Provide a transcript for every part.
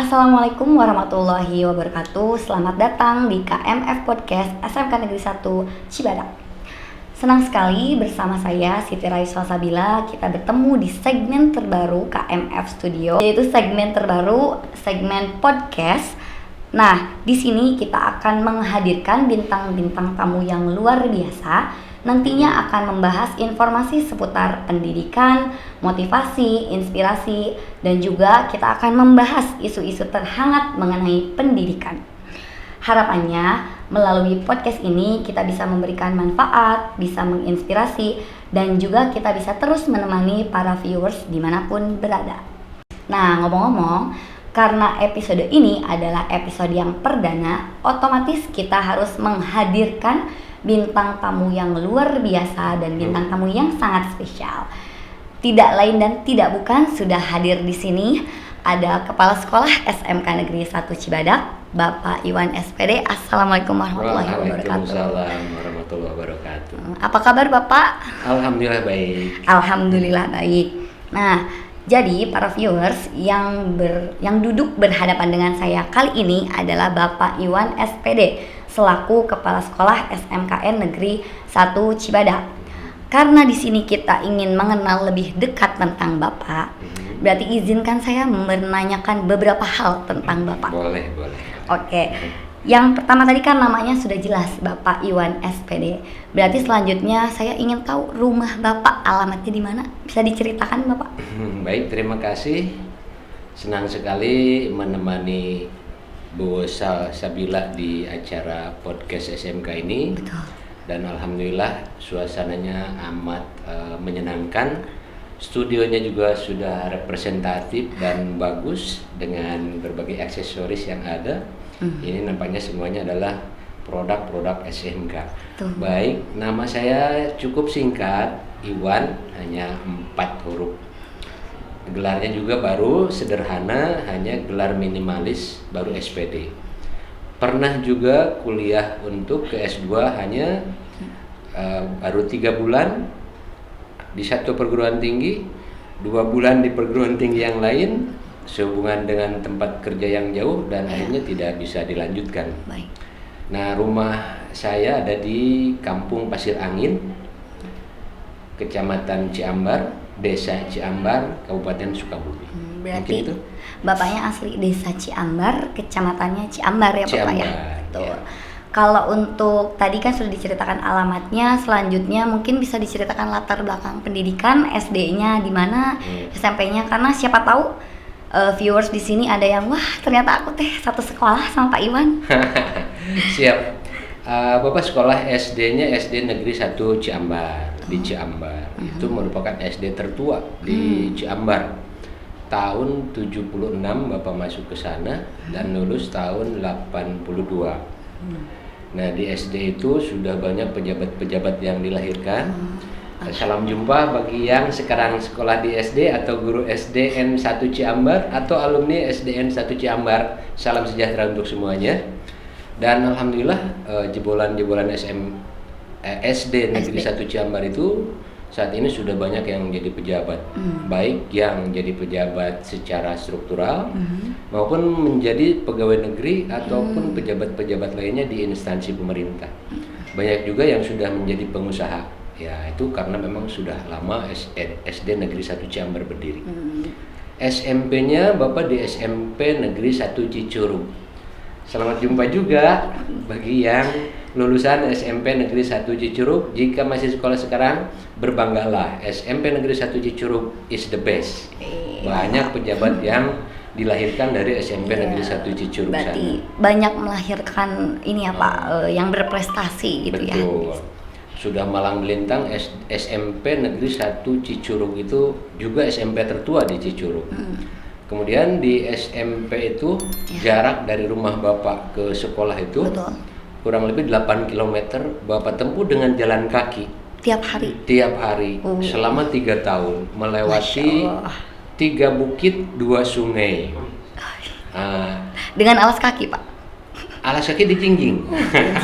Assalamualaikum warahmatullahi wabarakatuh. Selamat datang di KMF Podcast SMK Negeri 1 Cibadak. Senang sekali bersama saya Siti Raiswa Sabila kita bertemu di segmen terbaru KMF Studio, yaitu segmen terbaru, segmen podcast. Nah, di sini kita akan menghadirkan bintang-bintang tamu yang luar biasa. Nantinya akan membahas informasi seputar pendidikan, motivasi, inspirasi, dan juga kita akan membahas isu-isu terhangat mengenai pendidikan. Harapannya melalui podcast ini kita bisa memberikan manfaat, bisa menginspirasi, dan juga kita bisa terus menemani para viewers dimanapun berada. Nah, ngomong-ngomong, karena episode ini adalah episode yang perdana, otomatis kita harus menghadirkan bintang tamu yang luar biasa dan bintang tamu yang sangat spesial. Tidak lain dan tidak bukan, sudah hadir di sini ada Kepala Sekolah SMK Negeri 1 Cibadak, Bapak Iwan SPD. Assalamualaikum warahmatullahi wabarakatuh. Waalaikumsalam warahmatullahi wabarakatuh. Apa kabar Bapak? Alhamdulillah baik. Alhamdulillah baik. Nah, jadi para viewers yang duduk berhadapan dengan saya kali ini adalah Bapak Iwan SPD selaku Kepala Sekolah SMKN Negeri 1 Cibadak. Karena di sini kita ingin mengenal lebih dekat tentang Bapak, berarti izinkan saya menanyakan beberapa hal tentang Bapak. Boleh. Oke. Yang pertama tadi kan namanya sudah jelas, Bapak Iwan SPD. Berarti selanjutnya saya ingin tahu rumah Bapak, alamatnya di mana? Bisa diceritakan Bapak? Baik, terima kasih. Senang sekali menemani Bu Sabila di acara podcast SMK ini. Betul. Dan alhamdulillah suasananya amat menyenangkan. Studionya juga sudah representatif dan bagus dengan berbagai aksesoris yang ada. Ini nampaknya semuanya adalah produk-produk SMK. Baik, nama saya cukup singkat, Iwan, hanya 4 huruf. Gelarnya juga baru sederhana, hanya gelar minimalis, baru SPD. Pernah juga kuliah untuk ke S2 hanya baru 3 bulan di satu perguruan tinggi, 2 bulan di perguruan tinggi yang lain, sehubungan dengan tempat kerja yang jauh dan akhirnya tidak bisa dilanjutkan. Baik. Nah, rumah saya ada di Kampung Pasir Angin, Kecamatan Ciambar, Desa Ciambar, Kabupaten Sukabumi. Berarti itu Bapaknya asli Desa Ciambar, kecamatannya Ciambar ya Bapak ya? Betul. Ya. Kalau untuk tadi kan sudah diceritakan alamatnya, selanjutnya mungkin bisa diceritakan latar belakang pendidikan, SD-nya di mana, SMP-nya, karena siapa tahu viewers di sini ada yang wah ternyata aku satu sekolah sama Pak Iwan. Siap. Bapak sekolah SD-nya SD Negeri 1 Ciambar di Ciambar. Itu merupakan SD tertua di Ciambar. Tahun 76 Bapak masuk ke sana dan lulus tahun 82. Nah, di SD itu sudah banyak pejabat-pejabat yang dilahirkan. Salam jumpa bagi yang sekarang sekolah di SD atau guru SDN 1 Ciambar atau alumni SDN 1 Ciambar. Salam sejahtera untuk semuanya. Dan alhamdulillah jebolan-jebolan SD Negeri 1 Ciambar itu saat ini sudah banyak yang menjadi pejabat, baik yang jadi pejabat secara struktural maupun menjadi pegawai negeri ataupun pejabat-pejabat lainnya di instansi pemerintah. Banyak juga yang sudah menjadi pengusaha. Ya, itu karena memang sudah lama SD Negeri 1 Ciambar berdiri. SMP-nya Bapak di SMP Negeri 1 Cicurug. Selamat jumpa juga bagi yang lulusan SMP Negeri 1 Cicurug. Jika masih sekolah sekarang, berbanggalah, SMP Negeri 1 Cicurug is the best. Banyak pejabat yang dilahirkan dari SMP Negeri 1 Cicurug sana. Berarti banyak melahirkan ini ya Pak, yang berprestasi gitu. Betul. Ya. Sudah malang melintang, SMP Negeri 1 Cicurug itu juga SMP tertua di Cicurug. Kemudian di SMP itu jarak dari rumah Bapak ke sekolah itu kurang lebih 8 km Bapak tempuh dengan jalan kaki. Tiap hari? Tiap hari, selama 3 tahun, melewati 3 bukit, 2 sungai. Dengan alas kaki Pak? alas kaki dijinjing.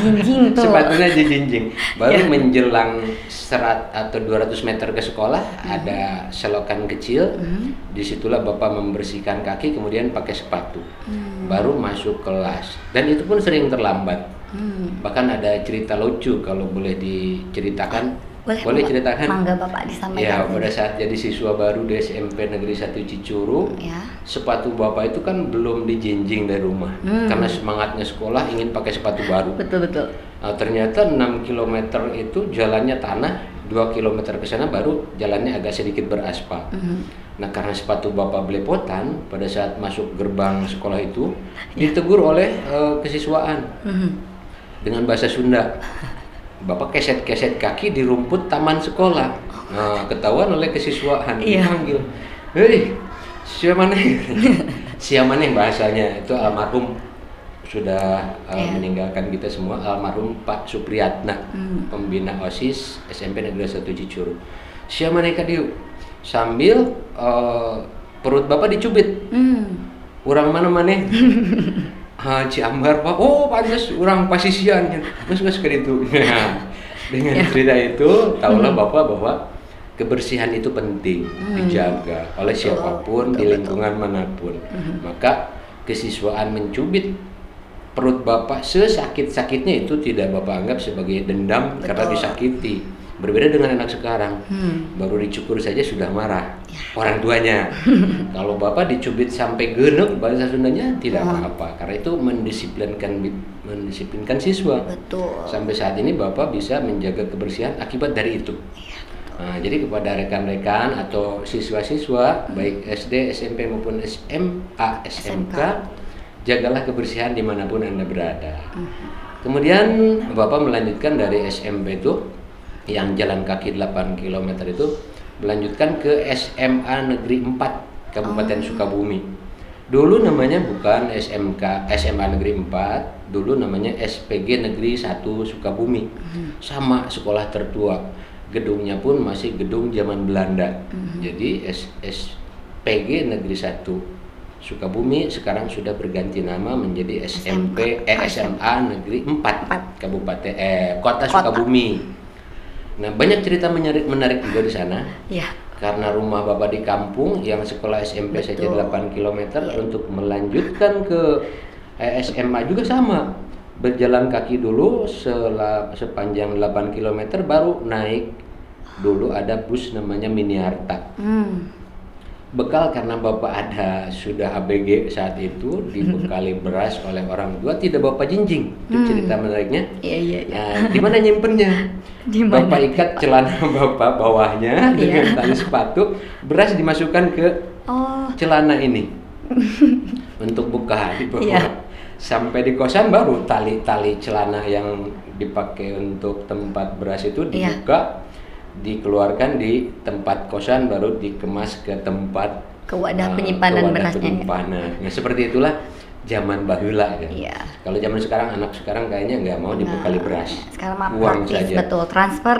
Jinjing tuh. Sepatunya dijinjing. Baru menjelang 100 atau 200 meter ke sekolah ada selokan kecil. Disitulah Bapak membersihkan kaki kemudian pakai sepatu. Baru masuk kelas. Dan itu pun sering terlambat. Bahkan ada cerita lucu kalau boleh diceritakan. Boleh Bapak. ceritakan? Mangga Bapak disampaikan. Ya, pada saat jadi siswa baru di SMP Negeri 1 Cicurug, Ya. sepatu Bapak itu kan belum dijinjing dari rumah. Karena semangatnya sekolah ingin pakai sepatu baru. Betul. Nah, ternyata 6 km itu jalannya tanah, 2 km ke sana baru jalannya agak sedikit beraspal. Nah, karena sepatu Bapak belepotan, pada saat masuk gerbang sekolah itu ditegur oleh kesiswaan dengan bahasa Sunda. Bapak keset-keset kaki di rumput taman sekolah. Nah, ketahuan oleh kesiswaan, dipanggil. Hei, siapa nih? Siapa nih bahasanya? Itu almarhum sudah meninggalkan kita semua, almarhum Pak Supriyatna, pembina OSIS SMP Negeri 1 Cicurug. Siapa nih Kadiu? Sambil perut Bapak dicubit. Urang mana maneh? Ciambar Pak. Oh, pantes urang pasisian. Geus ke ditu. Dengan cerita itu, tahulah Bapak bahwa kebersihan itu penting dijaga oleh siapapun di lingkungan manapun. Maka kesiswaan mencubit perut Bapak sesakit-sakitnya itu tidak Bapak anggap sebagai dendam karena disakiti. Berbeda dengan anak sekarang, baru dicukur saja sudah marah orang tuanya. Kalau Bapak dicubit sampai genek, bahasa Sundanya tidak apa-apa, karena itu mendisiplinkan siswa. Betul. Sampai saat ini Bapak bisa menjaga kebersihan akibat dari itu. Nah, jadi kepada rekan-rekan atau siswa-siswa baik SD, SMP maupun SMA, SMK, jagalah kebersihan dimanapun Anda berada. Kemudian Bapak melanjutkan dari SMP itu yang jalan kaki 8 km itu melanjutkan ke SMA Negeri 4 Kabupaten Sukabumi. Dulu namanya bukan SMA Negeri 4, dulu namanya SPG Negeri 1 Sukabumi. Sama sekolah tertua. Gedungnya pun masih gedung zaman Belanda. Jadi SPG Negeri 1 Sukabumi sekarang sudah berganti nama menjadi SMA Negeri 4 Kota Sukabumi. Nah, banyak cerita menarik juga di sana. Ya. Karena rumah Bapak di kampung yang sekolah SMP saja 8 km, untuk melanjutkan ke SMA juga sama. Berjalan kaki dulu sepanjang 8 km baru naik. Dulu ada bus namanya Miniarta. Bekal karena Bapak sudah ABG saat itu, dibekali beras oleh orang tua, tidak Bapak jinjing. Itu cerita menariknya. Iya. Nah, di mana nyimpennya? Bapak ikat celana Bapak bawahnya dengan tali sepatu, beras dimasukkan ke celana ini untuk buka di bawah. Sampai di kosan baru tali celana yang dipakai untuk tempat beras itu dibuka. Dikeluarkan di tempat kosan, baru dikemas ke tempat wadah penyimpanan berasnya. Nah, seperti itulah zaman baheula ya. Kalau zaman sekarang, anak sekarang kayaknya nggak mau dibekali beras. Sekarang mah uang praktis, saja. betul. Transfer,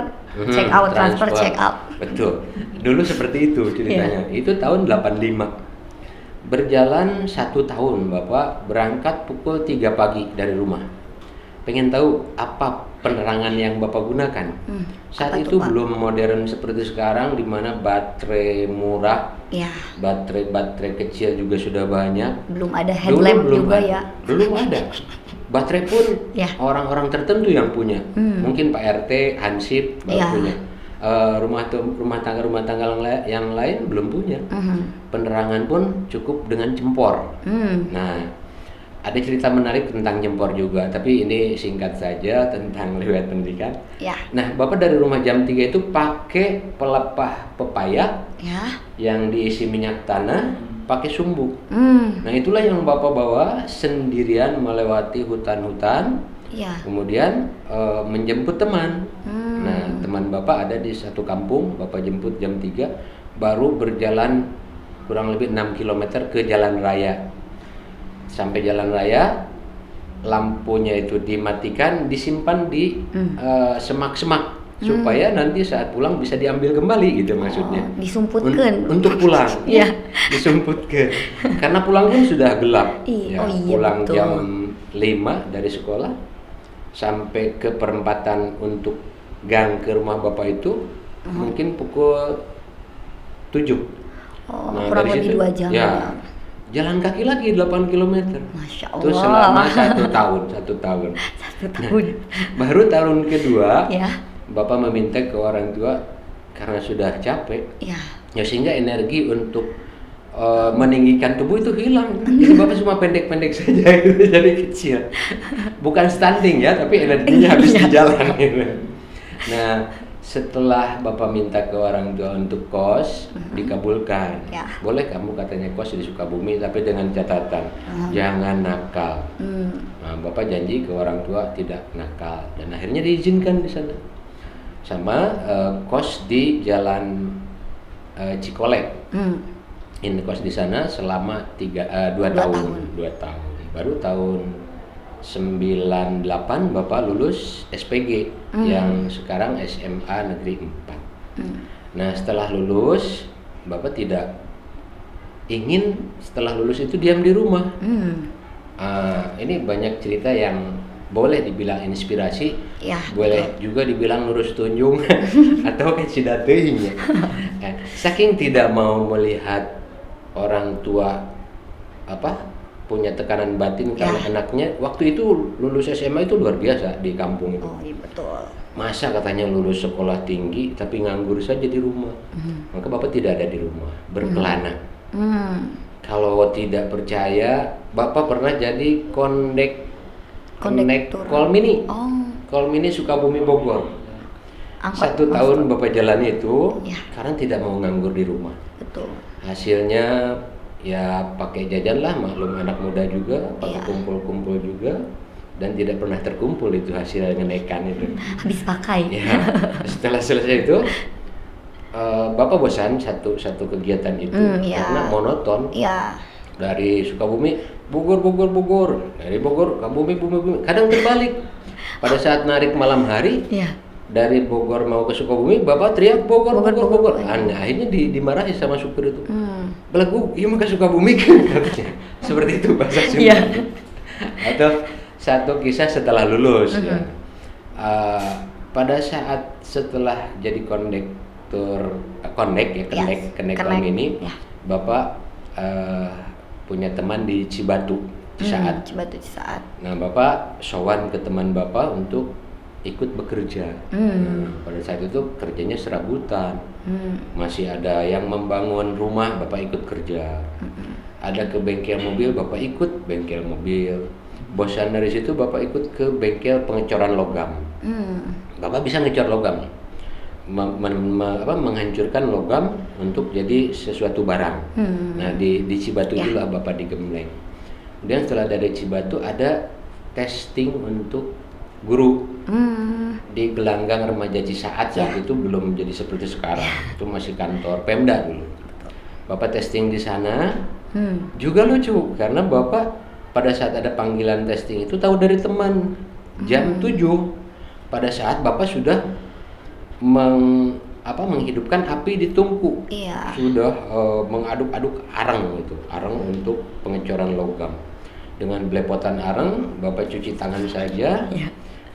check out, transfer, check out. Betul. Dulu seperti itu ceritanya. Itu tahun 85. Berjalan 1 tahun, Bapak berangkat pukul 3 pagi dari rumah. Pengen tahu apa penerangan yang Bapak gunakan? Saat itu belum modern seperti sekarang, di mana baterai murah, baterai kecil juga sudah banyak. Belum ada headlamp juga ya. Belum ada. Baterai pun orang-orang tertentu yang punya. Mungkin Pak RT, Hansip baru punya. Rumah tangga yang lain belum punya. Penerangan pun cukup dengan jempor. Nah, ada cerita menarik tentang jempor juga, tapi ini singkat saja tentang riwayat pendidikan. Nah, Bapak dari rumah jam 3 itu pakai pelepah pepaya yang diisi minyak tanah, pakai sumbu. Nah, itulah yang Bapak bawa sendirian melewati hutan-hutan, kemudian menjemput teman. Nah, teman Bapak ada di satu kampung, Bapak jemput jam 3, baru berjalan kurang lebih 6 km ke jalan raya. Sampai jalan raya, lampunya itu dimatikan, disimpan di semak-semak supaya nanti saat pulang bisa diambil kembali gitu maksudnya. Disumputkan. Untuk pulang. Disumputkan. Karena pulang pun sudah gelap. Pulang betul. Jam 5 dari sekolah sampai ke perempatan untuk gang ke rumah bapak itu mungkin pukul 7. Oh, kurang lebih 2 jam. Ya, jalan kaki lagi 8 km. Masya Itu Allah. selama 1 tahun. 1 tahun. 1 tahun. Baru tahun kedua, Ya. bapak meminta ke orang tua karena sudah capek, Ya. ya sehingga energi untuk meninggikan tubuh itu hilang. Jadi bapak cuma pendek-pendek saja gitu, jadi kecil. Bukan standing ya, tapi energinya habis di jalan gitu. Nah, setelah bapak minta ke orang tua untuk kos, dikabulkan. Ya. Boleh kamu katanya kos di Sukabumi, tapi dengan catatan jangan nakal. Nah, bapak janji ke orang tua tidak nakal, dan akhirnya diizinkan di sana. Sama kos di Jalan Cikolek. Kos di sana selama 2 tahun. Baru tahun 98 bapak lulus SPG yang sekarang SMA Negeri 4. Nah, setelah lulus bapak tidak ingin setelah lulus itu diam di rumah. Ini banyak cerita yang boleh dibilang inspirasi, Ya, boleh juga dibilang lurus tunjung atau kecidateuing ya. Saking tidak mau melihat orang tua punya tekanan batin karena anaknya waktu itu lulus SMA itu luar biasa di kampung itu. Oh iya betul. Masa katanya lulus sekolah tinggi tapi nganggur saja di rumah. Maka bapak tidak ada di rumah, berkelana. Kalau tidak percaya, bapak pernah jadi Kondektur. Kolmini. Oh. Kolmini Sukabumi Bogor. Angkot 1 tahun bapak jalan itu Ya. karena tidak mau nganggur di rumah. Betul. Hasilnya ya pakai jajan lah, maklum anak muda juga, pakai Iya. kumpul-kumpul juga, dan tidak pernah terkumpul itu hasil ngenekan itu. Habis pakai. Ya, setelah selesai itu bapak bosan satu kegiatan itu Iya. karena monoton. Iya. Dari Sukabumi Bogor, dari Bogor Bumi, kadang terbalik. Pada saat narik malam hari, Iya. dari Bogor mau ke Sukabumi, bapak teriak Bogor. Akhirnya dimarahi sama supir itu. Belagu, iya mau ke Sukabumi kan katanya. Seperti itu bahasa Sunda. Iya. Atau satu kisah setelah lulus ya. Pada saat setelah jadi kondektur Connect ini, Ya. bapak punya teman di Cibatu Cisaat. Cibatu Cisaat. Nah, bapak sowan ke teman bapak untuk ikut bekerja. Nah, pada saat itu kerjanya serabutan. Masih ada yang membangun rumah, bapak ikut kerja. Ada ke bengkel mobil, bapak ikut bengkel mobil. Bosan dari situ, bapak ikut ke bengkel pengecoran logam. Bapak bisa ngecor logam, menghancurkan logam untuk jadi sesuatu barang. Nah, di Cibatu itulah bapak digembleng. Kemudian setelah dari Cibatu ada testing untuk guru di Gelanggang Remaja Cisaat. Saat itu belum jadi seperti sekarang, itu masih kantor Pemda dulu. Bapak testing di sana. Juga lucu karena bapak pada saat ada panggilan testing itu tahu dari teman jam 7 pada saat bapak sudah menghidupkan api di tungku. Iya. Sudah mengaduk-aduk arang untuk pengecoran logam. Dengan belepotan arang, bapak cuci tangan saja,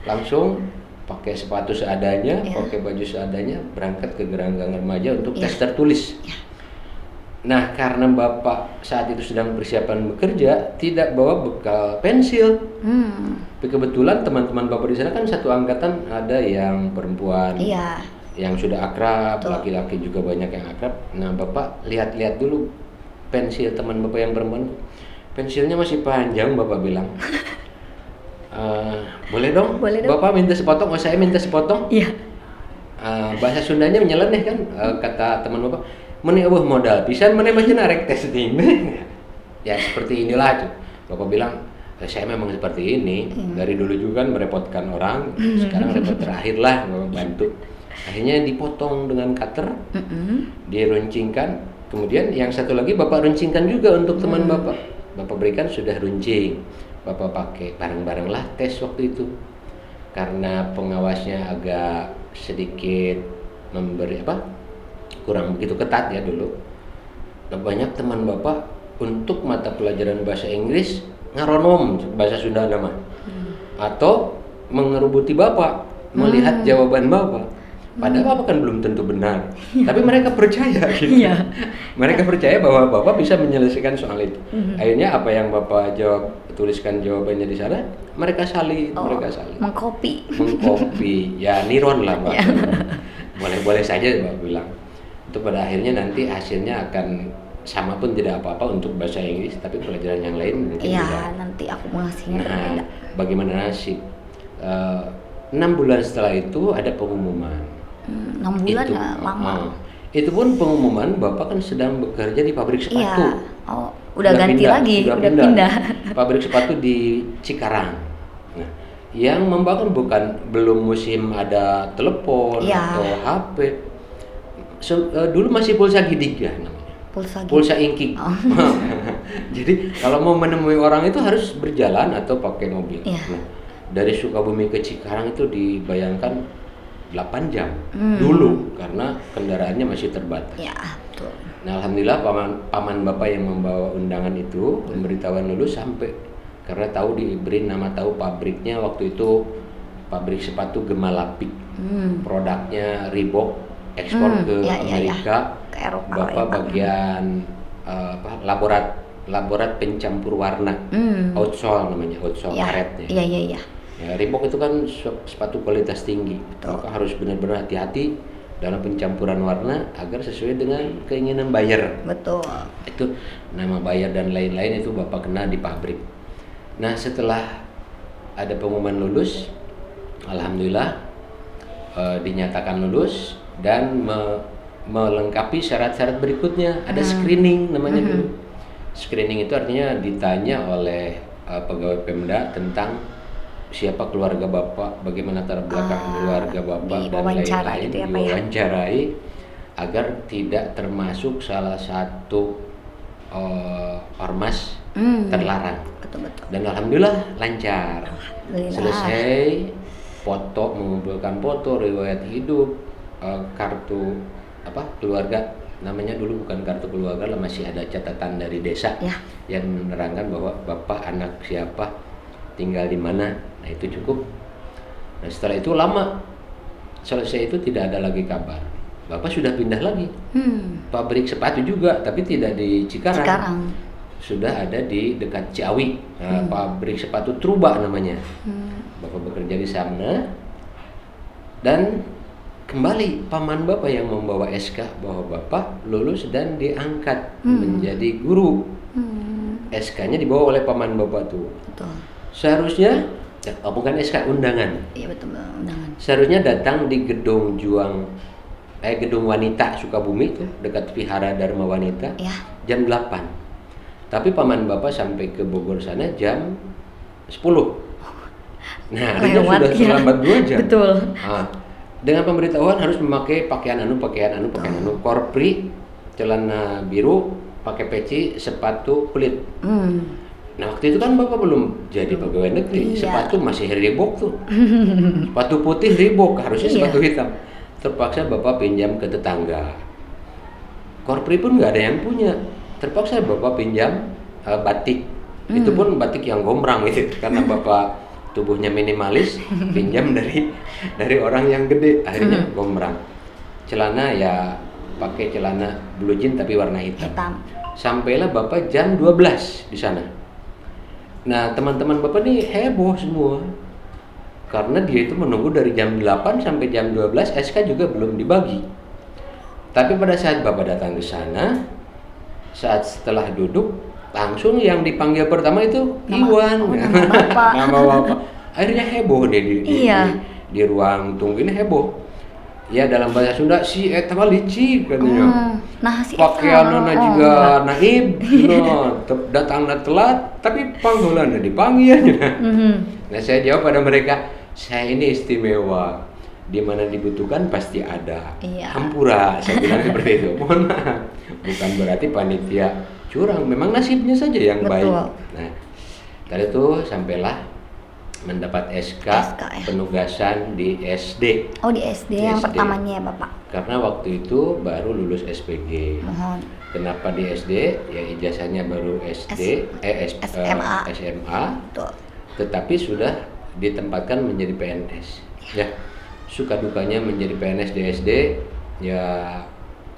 langsung pakai sepatu seadanya, pakai baju seadanya, berangkat ke Gelanggang Remaja untuk tes tertulis. Nah, karena bapak saat itu sedang persiapan bekerja, tidak bawa bekal pensil. Tapi kebetulan teman-teman bapak di sana kan satu angkatan, ada yang perempuan, yang sudah akrab, laki-laki juga banyak yang akrab. Nah, bapak lihat-lihat dulu pensil teman bapak yang perempuan. Pensilnya masih panjang, bapak bilang. Boleh dong? Bapak minta sepotong, saya minta sepotong. Iya. Bahasa Sundanya menyeleneh kan, kata teman bapak. Meni eueuh modal pisan meni mah cenah rek testing. Ya seperti inilah tuh. Bapak bilang, saya memang seperti ini. Dari dulu juga kan merepotkan orang, sekarang repot terakhir lah bapak bantu. Akhirnya dipotong dengan cutter, diruncingkan. Kemudian yang satu lagi bapak runcingkan juga untuk teman bapak. Bapak berikan sudah runcing, bapak pakai bareng-bareng lah tes waktu itu. Karena pengawasnya agak sedikit memberi kurang begitu ketat ya dulu. Banyak teman bapak untuk mata pelajaran bahasa Inggris ngaronom bahasa Sunda nama, atau mengerubuti bapak, melihat jawaban bapak. Padahal bapak kan belum tentu benar, tapi mereka percaya gitu. Iya. Mereka percaya bahwa bapak bisa menyelesaikan soal itu. Akhirnya apa yang bapak jawab, tuliskan jawabannya di sana, mereka salin, Mengcopy. ya niron lah Pak. Boleh-boleh saja Pak bilang. Itu pada akhirnya nanti hasilnya akan sama pun tidak apa-apa untuk bahasa Inggris, tapi pelajaran yang lain mungkin Iya, tidak. nanti akumulasinya berbeda. Nah, bagaimana nasib? 6 bulan setelah itu ada pengumuman. 6 bulan Itu, ya lama. Itu pun pengumuman bapak kan sedang bekerja di pabrik sepatu. Iya. Oh, udah ganti lagi, udah pindah. Pabrik sepatu di Cikarang. Nah, yang membawa kan belum musim ada telepon atau HP. Dulu masih pulsa gidik ya namanya. Pulsa ingking. Oh. Jadi kalau mau menemui orang itu harus berjalan atau pakai mobil. Iya. Nah, dari Sukabumi ke Cikarang itu dibayangkan 8 jam dulu karena kendaraannya masih terbatas. Ya, betul. Nah, alhamdulillah paman bapak yang membawa undangan itu pemberitahuan lulus sampai, karena diberi nama tahu pabriknya waktu itu pabrik sepatu Gemalapik. Produknya Reebok, ekspor ke Amerika. Ke Eropa. Bapak bagian laborat pencampur warna. Outsole namanya, outsole karetnya. Iya. Ya, Reebok itu kan sepatu kualitas tinggi. Maka harus benar-benar hati-hati dalam pencampuran warna agar sesuai dengan keinginan buyer. Betul. Itu nama buyer dan lain-lain itu bapak kena di pabrik. Nah, setelah ada pengumuman lulus, alhamdulillah dinyatakan lulus dan melengkapi syarat-syarat berikutnya. Ada screening namanya dulu. Screening itu artinya ditanya oleh pegawai Pemda tentang siapa keluarga bapak, bagaimana latar belakang keluarga bapak dan lain-lain, gitu ya, diwawancarai agar tidak termasuk salah satu ormas terlarang. Betul. Dan alhamdulillah lancar. Selesai mengumpulkan foto, riwayat hidup, kartu keluarga, namanya dulu bukan kartu keluarga lah, masih ada catatan dari desa yang menerangkan bahwa bapak anak siapa, tinggal di mana. Nah, itu cukup. Nah, setelah itu lama selesai itu tidak ada lagi kabar. Bapak sudah pindah lagi. Pabrik sepatu juga, tapi tidak di Cikarang. Sudah ada di dekat Ciawi. Pabrik sepatu Truba namanya. Bapak bekerja di sana. Dan kembali paman bapak yang membawa SK bahwa bapak lulus dan diangkat menjadi guru. SK-nya dibawa oleh paman bapak tuh. Betul. Seharusnya bukan SK, undangan. Iya, betul, undangan. Seharusnya datang di gedung gedung wanita Sukabumi itu dekat Vihara Dharma Wanita jam 8. Tapi paman bapak sampai ke Bogor sana jam 10. Nah, artinya sudah terlambat 2 jam. Betul. Nah, dengan pemberitahuan harus memakai pakaian anu, korpri, celana biru, pakai peci, sepatu kulit. Nah, waktu itu kan bapak belum jadi pegawai negeri, sepatu masih Reebok tuh. Sepatu putih Reebok, harusnya sepatu hitam. Terpaksa bapak pinjam ke tetangga. Korpri pun nggak ada yang punya. Terpaksa bapak pinjam batik. Itu pun batik yang gombrang gitu, karena bapak tubuhnya minimalis, pinjam dari orang yang gede, akhirnya gombrang. Celana ya pakai celana blue jean tapi warna hitam. Sampailah bapak jam 12 di sana. Nah, teman-teman bapak nih heboh semua. Karena dia itu menunggu dari jam 8 sampai jam 12, SK juga belum dibagi. Tapi pada saat bapak datang ke sana, saat setelah duduk, langsung yang dipanggil pertama itu Iwan. Nama bapak. Akhirnya heboh deh di ruang tunggu ini heboh. Ya, dalam bahasa Sunda si eta mah licik katanya. Nah, si pakaianna juga naib, datangna telat, tapi panggilannya dipanggil aja. Nah, saya jawab pada mereka, saya ini istimewa. Di mana dibutuhkan pasti ada. Hampura, saya bilang seperti itu. Mohon maaf. Bukan berarti panitia curang, memang nasibnya saja yang baik. Nah, dari itu sampailah mendapat SK penugasan di SD. Oh, di SD yang pertamanya ya, Bapak? Karena waktu itu baru lulus SPG. Kenapa di SD? Ya ijazahnya baru SMA. SMA, Betul. tetapi sudah ditempatkan menjadi PNS. Ya, suka dukanya menjadi PNS di SD, ya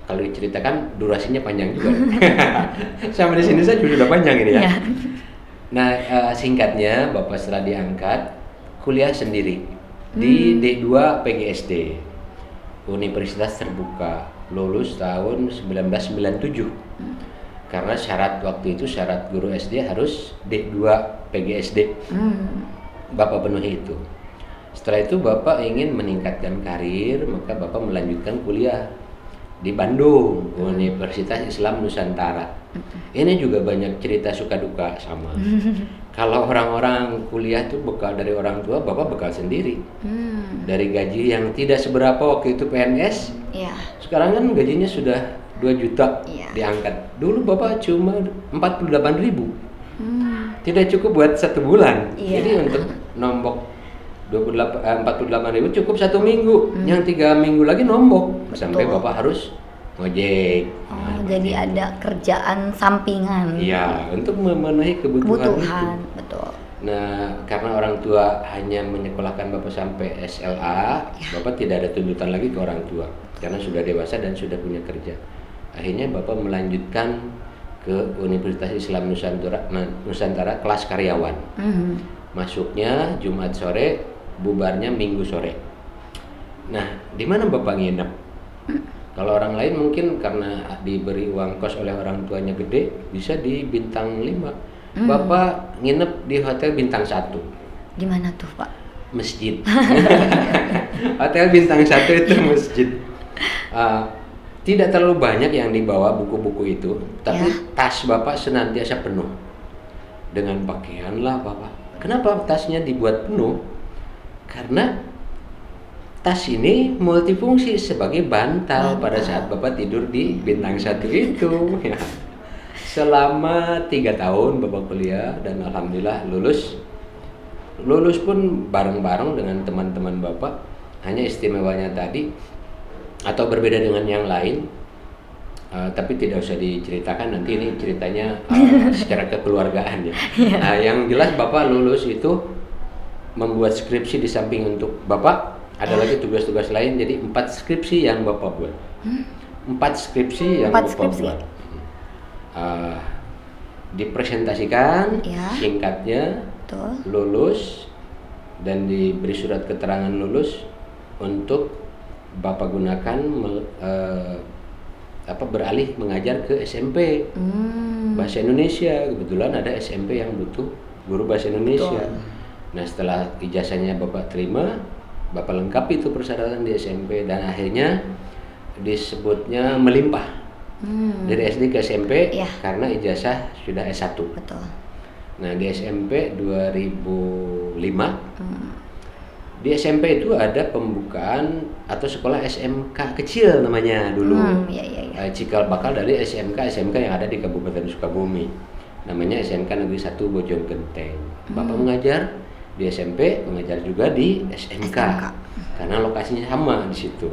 kalau diceritakan durasinya panjang juga. Sampai di sini saja sudah panjang ini ya. Iya. Nah, singkatnya Bapak setelah diangkat kuliah sendiri di D2 PGSD, Universitas Terbuka, lulus tahun 1997. Karena syarat waktu itu, syarat guru SD harus D2 PGSD. Bapak penuhi itu. Setelah itu Bapak ingin meningkatkan karir, maka Bapak melanjutkan kuliah di Bandung, Universitas Islam Nusantara. Ini juga banyak cerita suka duka sama. Kalau orang-orang kuliah tuh bekal dari orang tua, Bapak bekal sendiri. Dari gaji yang tidak seberapa waktu itu PNS, Iya. sekarang kan gajinya sudah 2 juta Iya. diangkat. Dulu Bapak cuma 48.000. Tidak cukup buat 1 bulan. Iya. Jadi untuk nombok 48.000 cukup 1 minggu. Yang 3 minggu lagi nombok. Sampai Betul. Bapak harus ngojek. Oh, jadi ada kerjaan sampingan. Iya, untuk memenuhi kebutuhan itu. Betul. Nah, karena orang tua hanya menyekolahkan Bapak sampai SLA, Bapak tidak ada tuntutan lagi ke orang tua karena sudah dewasa dan sudah punya kerja. Akhirnya Bapak melanjutkan ke Universitas Islam Nusantara kelas karyawan. Masuknya Jumat sore, bubarnya Minggu sore. Nah, di mana Bapak nginep? Kalau orang lain mungkin karena diberi uang kos oleh orang tuanya gede, bisa di bintang 5. Bapak nginep di hotel bintang 1. Gimana tuh, Pak? Masjid. Hotel bintang 1 itu masjid. Tidak terlalu banyak yang dibawa buku-buku itu, tapi tas Bapak senantiasa penuh dengan pakaian lah Bapak. Kenapa tasnya dibuat penuh? Karena tas ini multifungsi sebagai bantal pada saat Bapak tidur di bintang 1 itu. Ya. Selama 3 tahun Bapak kuliah dan alhamdulillah lulus. Lulus pun bareng-bareng dengan teman-teman Bapak. Hanya istimewanya tadi atau berbeda dengan yang lain. Tapi tidak usah diceritakan, nanti ini ceritanya secara kekeluargaan ya. Yang jelas Bapak lulus itu membuat skripsi di samping untuk Bapak. Ada lagi tugas-tugas lain, jadi 4 skripsi yang Bapak buat. 4 skripsi yang Bapak buat. Dipresentasikan, singkatnya, lulus, dan diberi surat keterangan lulus untuk Bapak gunakan beralih mengajar ke SMP bahasa Indonesia. Kebetulan ada SMP yang butuh guru bahasa Indonesia. Nah, setelah ijazahnya Bapak terima, Bapak lengkapi itu persyaratan di SMP dan akhirnya disebutnya melimpah dari SD ke SMP karena ijazah sudah S1. Betul. Nah, di SMP 2005 di SMP itu ada pembukaan atau sekolah SMK kecil namanya dulu. Cikal bakal dari SMK yang ada di Kabupaten Sukabumi. Namanya SMK Negeri 1 Bojonggenteng. Bapak mengajar di SMP, mengajar juga di SMK. Karena lokasinya sama di situ.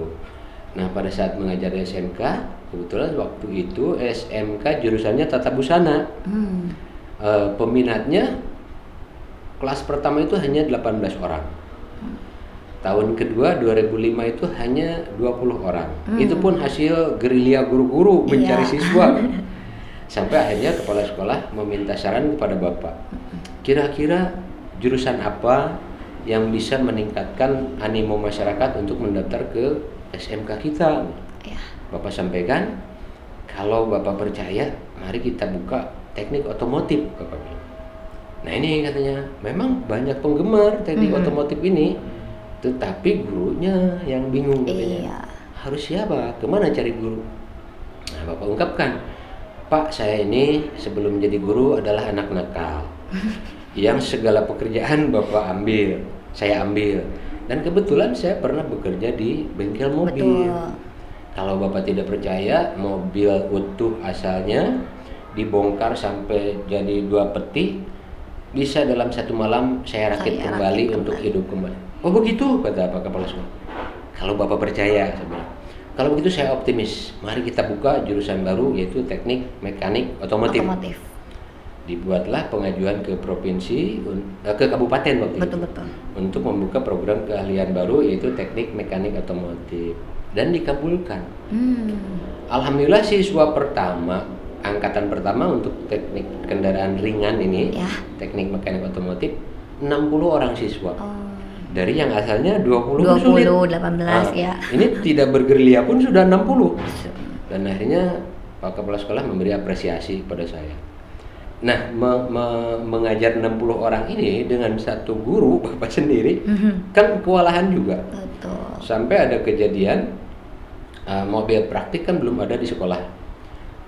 Nah, pada saat mengajar di SMK, kebetulan waktu itu SMK jurusannya tata busana. Peminatnya kelas pertama itu hanya 18 orang. Tahun kedua 2005 itu hanya 20 orang. Itu pun hasil gerilya guru-guru mencari siswa. Sampai akhirnya kepala sekolah meminta saran kepada Bapak. Kira-kira jurusan apa yang bisa meningkatkan animo masyarakat untuk mendaftar ke SMK kita? Bapak sampaikan, kalau Bapak percaya, mari kita buka teknik otomotif, Bapak bilang. Nah, ini katanya, memang banyak penggemar teknik otomotif ini, tetapi gurunya yang bingung katanya. Harus siapa? Kemana cari guru? Nah, Bapak ungkapkan, Pak, saya ini sebelum menjadi guru adalah anak nakal. Yang segala pekerjaan Bapak ambil, saya ambil. Dan kebetulan saya pernah bekerja di bengkel mobil. Kalau Bapak tidak percaya, mobil utuh asalnya dibongkar sampai jadi 2 peti, bisa dalam 1 malam saya rakit kembali untuk hidup kembali. Oh begitu, kata Pak Kepala Sekolah. Kalau Bapak percaya, saya bilang. kalau begitu saya optimis. Mari kita buka jurusan baru yaitu teknik mekanik otomotif. Dibuatlah pengajuan ke provinsi, ke kabupaten waktu itu. Betul. Untuk membuka program keahlian baru yaitu teknik mekanik otomotif. Dan dikabulkan. Alhamdulillah siswa pertama, angkatan pertama untuk teknik kendaraan ringan ini, teknik mekanik otomotif, 60 orang siswa. Dari yang asalnya 20 sulit. 18 ya. Ini tidak bergerilya pun sudah 60. Dan akhirnya Pak Kepala Sekolah memberi apresiasi pada saya. Nah, mengajar 60 orang ini dengan satu guru Bapak sendiri kan kewalahan juga. Betul. Sampai ada kejadian mobil praktik kan belum ada di sekolah.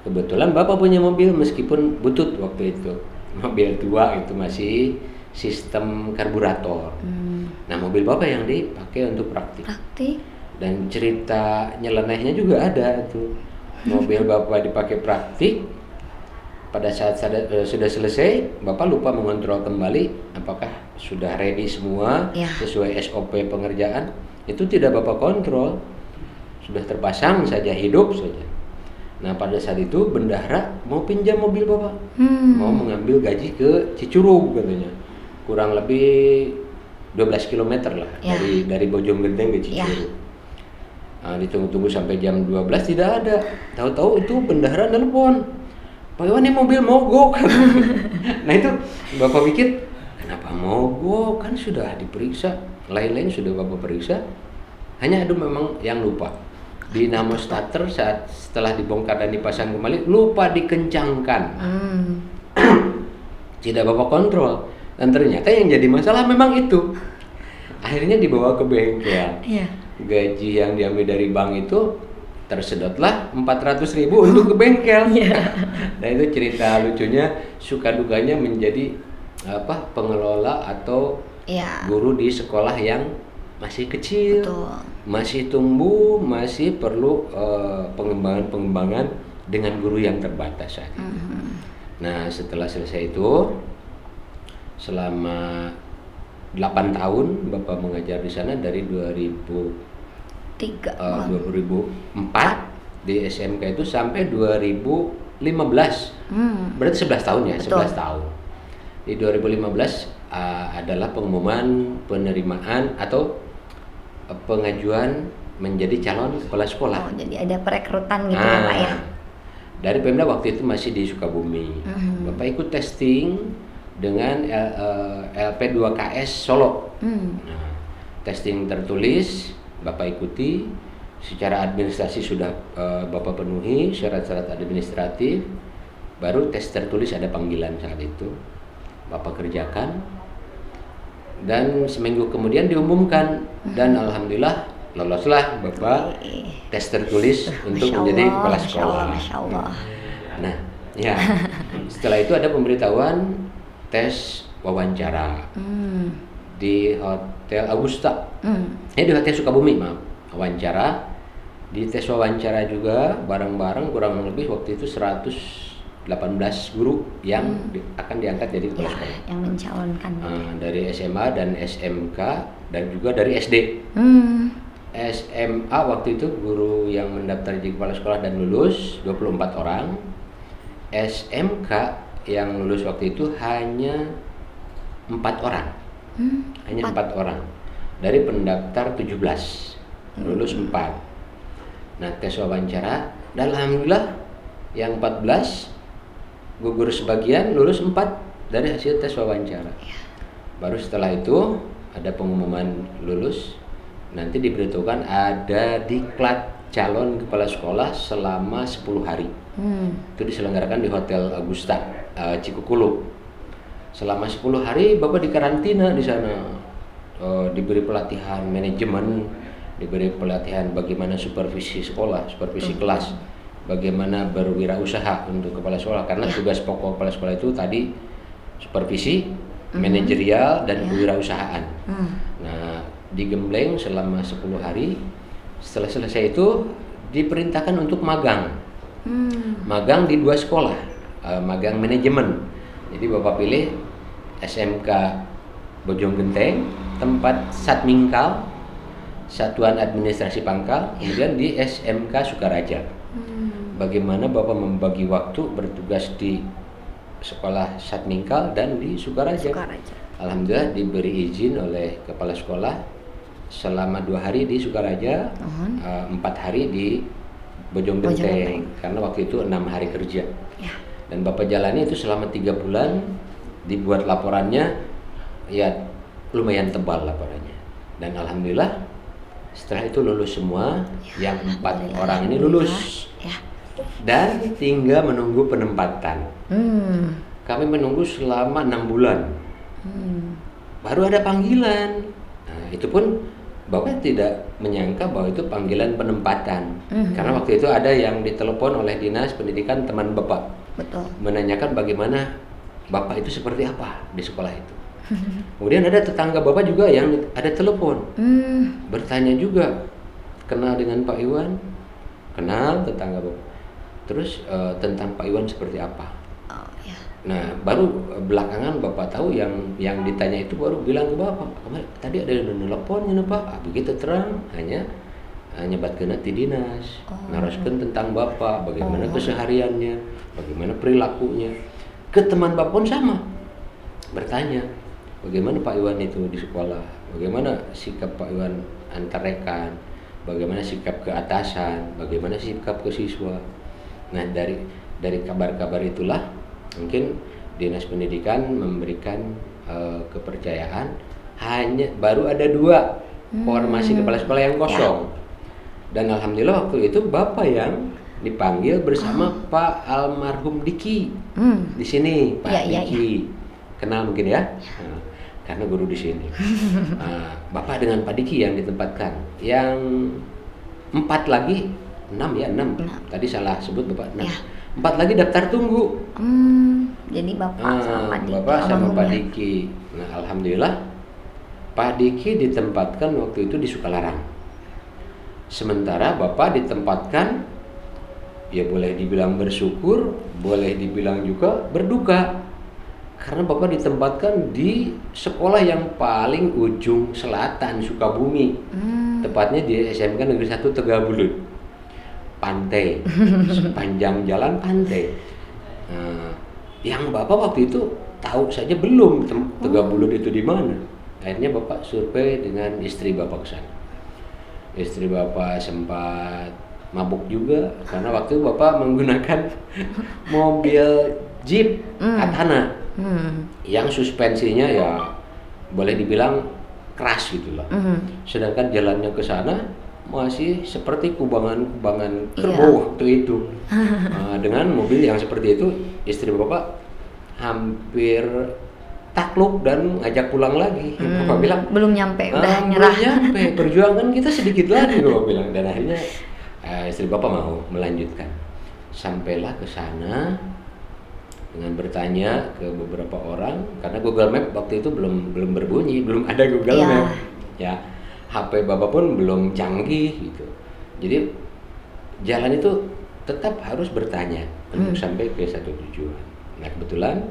Kebetulan Bapak punya mobil meskipun butut waktu itu. Mobil tua itu masih sistem karburator. Nah, mobil Bapak yang dipakai untuk praktik. Dan cerita nyelenehnya juga ada tuh. Mobil Bapak dipakai praktik. Pada saat sudah selesai, Bapak lupa mengontrol kembali apakah sudah ready semua sesuai SOP pengerjaan. Itu tidak Bapak kontrol. Sudah terpasang saja, hidup saja. Nah, pada saat itu bendahara mau pinjam mobil Bapak. Mau mengambil gaji ke Cicurug katanya. Kurang lebih 12 km lah dari Bojonggede ke Cicurug. Nah, ditunggu-tunggu sampai jam 12 tidak ada. Tahu-tahu itu bendahara nelpon. Pak Iwan, ini mobil mogok. Nah, itu Bapak pikir, kenapa mogok? Kan sudah diperiksa, lain-lain sudah Bapak periksa. Hanya ada memang yang lupa. Dinamo starter setelah dibongkar dan dipasang kembali, lupa dikencangkan. Tidak Bapak kontrol. Dan ternyata yang jadi masalah memang itu. Akhirnya dibawa ke bengkel. Gaji yang diambil dari bank itu tersedotlah 400.000 untuk ke bengkel. Nah, itu cerita lucunya, suka dukanya menjadi pengelola atau guru di sekolah yang masih kecil, masih tumbuh, masih perlu pengembangan dengan guru yang terbatas saat itu. Nah, setelah selesai itu, selama 8 tahun Bapak mengajar di sana dari 2004 di SMK itu sampai 2015. Berarti 11 tahun ya. Betul. 11 tahun. Di 2015 adalah pengumuman penerimaan atau pengajuan menjadi calon kepala sekolah. Jadi ada perekrutan gitu ya Pak ya. Dari Pemda waktu itu masih di Sukabumi. Bapak ikut testing dengan LP2KS Solo. Nah, testing tertulis Bapak ikuti, secara administrasi sudah Bapak penuhi syarat-syarat administratif, baru tes tertulis ada panggilan saat itu, Bapak kerjakan, dan seminggu kemudian diumumkan, dan alhamdulillah loloslah Bapak tes tertulis untuk menjadi kepala sekolah. Masya Allah. Nah, ya setelah itu ada pemberitahuan tes wawancara. Di Hotel Augusta, di Hotel Sukabumi, maaf, wawancara. Di tes wawancara juga bareng-bareng kurang lebih waktu itu 118 guru yang akan diangkat jadi kepala sekolah. Yang mencalonkan. Dari SMA dan SMK dan juga dari SD. SMA waktu itu guru yang mendaftar jadi kepala sekolah dan lulus 24 orang. SMK yang lulus waktu itu hanya 4 orang. Hanya 4 orang dari pendaftar 17, lulus 4. Nah, tes wawancara, dan alhamdulillah yang 14 gugur sebagian, lulus 4 dari hasil tes wawancara. Baru setelah itu ada pengumuman lulus, nanti diberitahukan ada diklat calon kepala sekolah selama 10 hari. Itu diselenggarakan di Hotel Augusta, Cikukulu. Selama 10 hari Bapak dikarantina di sana, diberi pelatihan manajemen, diberi pelatihan bagaimana supervisi sekolah, supervisi kelas, bagaimana berwirausaha untuk kepala sekolah, karena tugas pokok kepala sekolah itu tadi supervisi, manajerial, dan kewirausahaan. Nah, digembleng selama 10 hari. Setelah selesai itu diperintahkan untuk magang. Magang di 2 sekolah, magang manajemen. Jadi Bapak pilih SMK Bojonggenteng, tempat Satmingkal, Satuan Administrasi Pangkal, kemudian di SMK Sukaraja. Bagaimana Bapak membagi waktu bertugas di sekolah Satmingkal dan di Sukaraja. Alhamdulillah diberi izin oleh kepala sekolah selama 2 hari di Sukaraja, 4 hari di Bojonggede, karena waktu itu 6 hari kerja. Ya. Dan Bapak jalani itu selama 3 bulan, dibuat laporannya, ya lumayan tebal laporannya. Dan alhamdulillah setelah itu lulus semua, yang 4 orang ini lulus. Ya. Dan tinggal menunggu penempatan. Kami menunggu selama 6 bulan. Baru ada panggilan. Nah, itu pun Bapak tidak menyangka bahwa itu panggilan penempatan. Karena waktu itu ada yang ditelepon oleh Dinas Pendidikan teman Bapak. Betul. Menanyakan bagaimana Bapak itu seperti apa di sekolah itu. Kemudian ada tetangga Bapak juga yang ada telepon. Bertanya juga, kenal dengan Pak Iwan? Kenal tetangga Bapak. Terus tentang Pak Iwan seperti apa? Oh, ya. Nah, baru belakangan Bapak tahu yang ditanya itu baru bilang ke Bapak, tadi ada yang nelpon ya Pak. Begitu terang, hanya nyebat kena ti dinas, naraskan tentang Bapak, bagaimana kesehariannya, bagaimana perilakunya. Ke teman Bapak pun sama, bertanya, bagaimana Pak Iwan itu di sekolah, bagaimana sikap Pak Iwan antar rekan, bagaimana sikap ke atasan, bagaimana sikap ke siswa. Nah, dari kabar-kabar itulah mungkin Dinas Pendidikan memberikan kepercayaan. Hanya baru ada 2 formasi kepala sekolah yang kosong. Dan alhamdulillah waktu itu Bapak yang dipanggil bersama Pak almarhum Diki di sini, Pak Diki. Kenal mungkin ya? Nah, karena guru di sini. Bapak dengan Pak Diki yang ditempatkan. Yang 4 lagi, 6 ya, 6. Tadi salah sebut Bapak 6. 4 lagi daftar tunggu. Jadi Bapak sama Pak Diki. Bapak sama Pak Diki. Nah, alhamdulillah Pak Diki ditempatkan waktu itu di Sukalarang. Sementara Bapak ditempatkan, ya boleh dibilang bersyukur, boleh dibilang juga berduka. Karena Bapak ditempatkan di sekolah yang paling ujung selatan Sukabumi. Tepatnya di SMK Negeri 1 Tegabulut. Pantai, sepanjang jalan pantai. Yang Bapak waktu itu tahu saja belum Tegabulut itu di mana. Akhirnya Bapak survei dengan istri Bapak ke sana. Istri Bapak sempat mabuk juga karena waktu itu Bapak menggunakan mobil Jeep Katana yang suspensinya ya boleh dibilang keras gitu lah. Sedangkan jalannya ke sana masih seperti kubangan kerbau waktu itu. Dengan mobil yang seperti itu, istri Bapak hampir takluk dan ngajak pulang lagi. Bapak bilang belum nyampe, udah nyerah. Belum nyampe, perjuangan kita sedikit lagi, Bapak bilang. Dan akhirnya istri Bapak mau melanjutkan. Sampailah ke sana dengan bertanya ke beberapa orang, karena Google Map waktu itu belum berbunyi, belum ada Google Map. Ya, HP Bapak pun belum canggih gitu. Jadi jalan itu tetap harus bertanya untuk sampai ke satu tujuan. Nah, kebetulan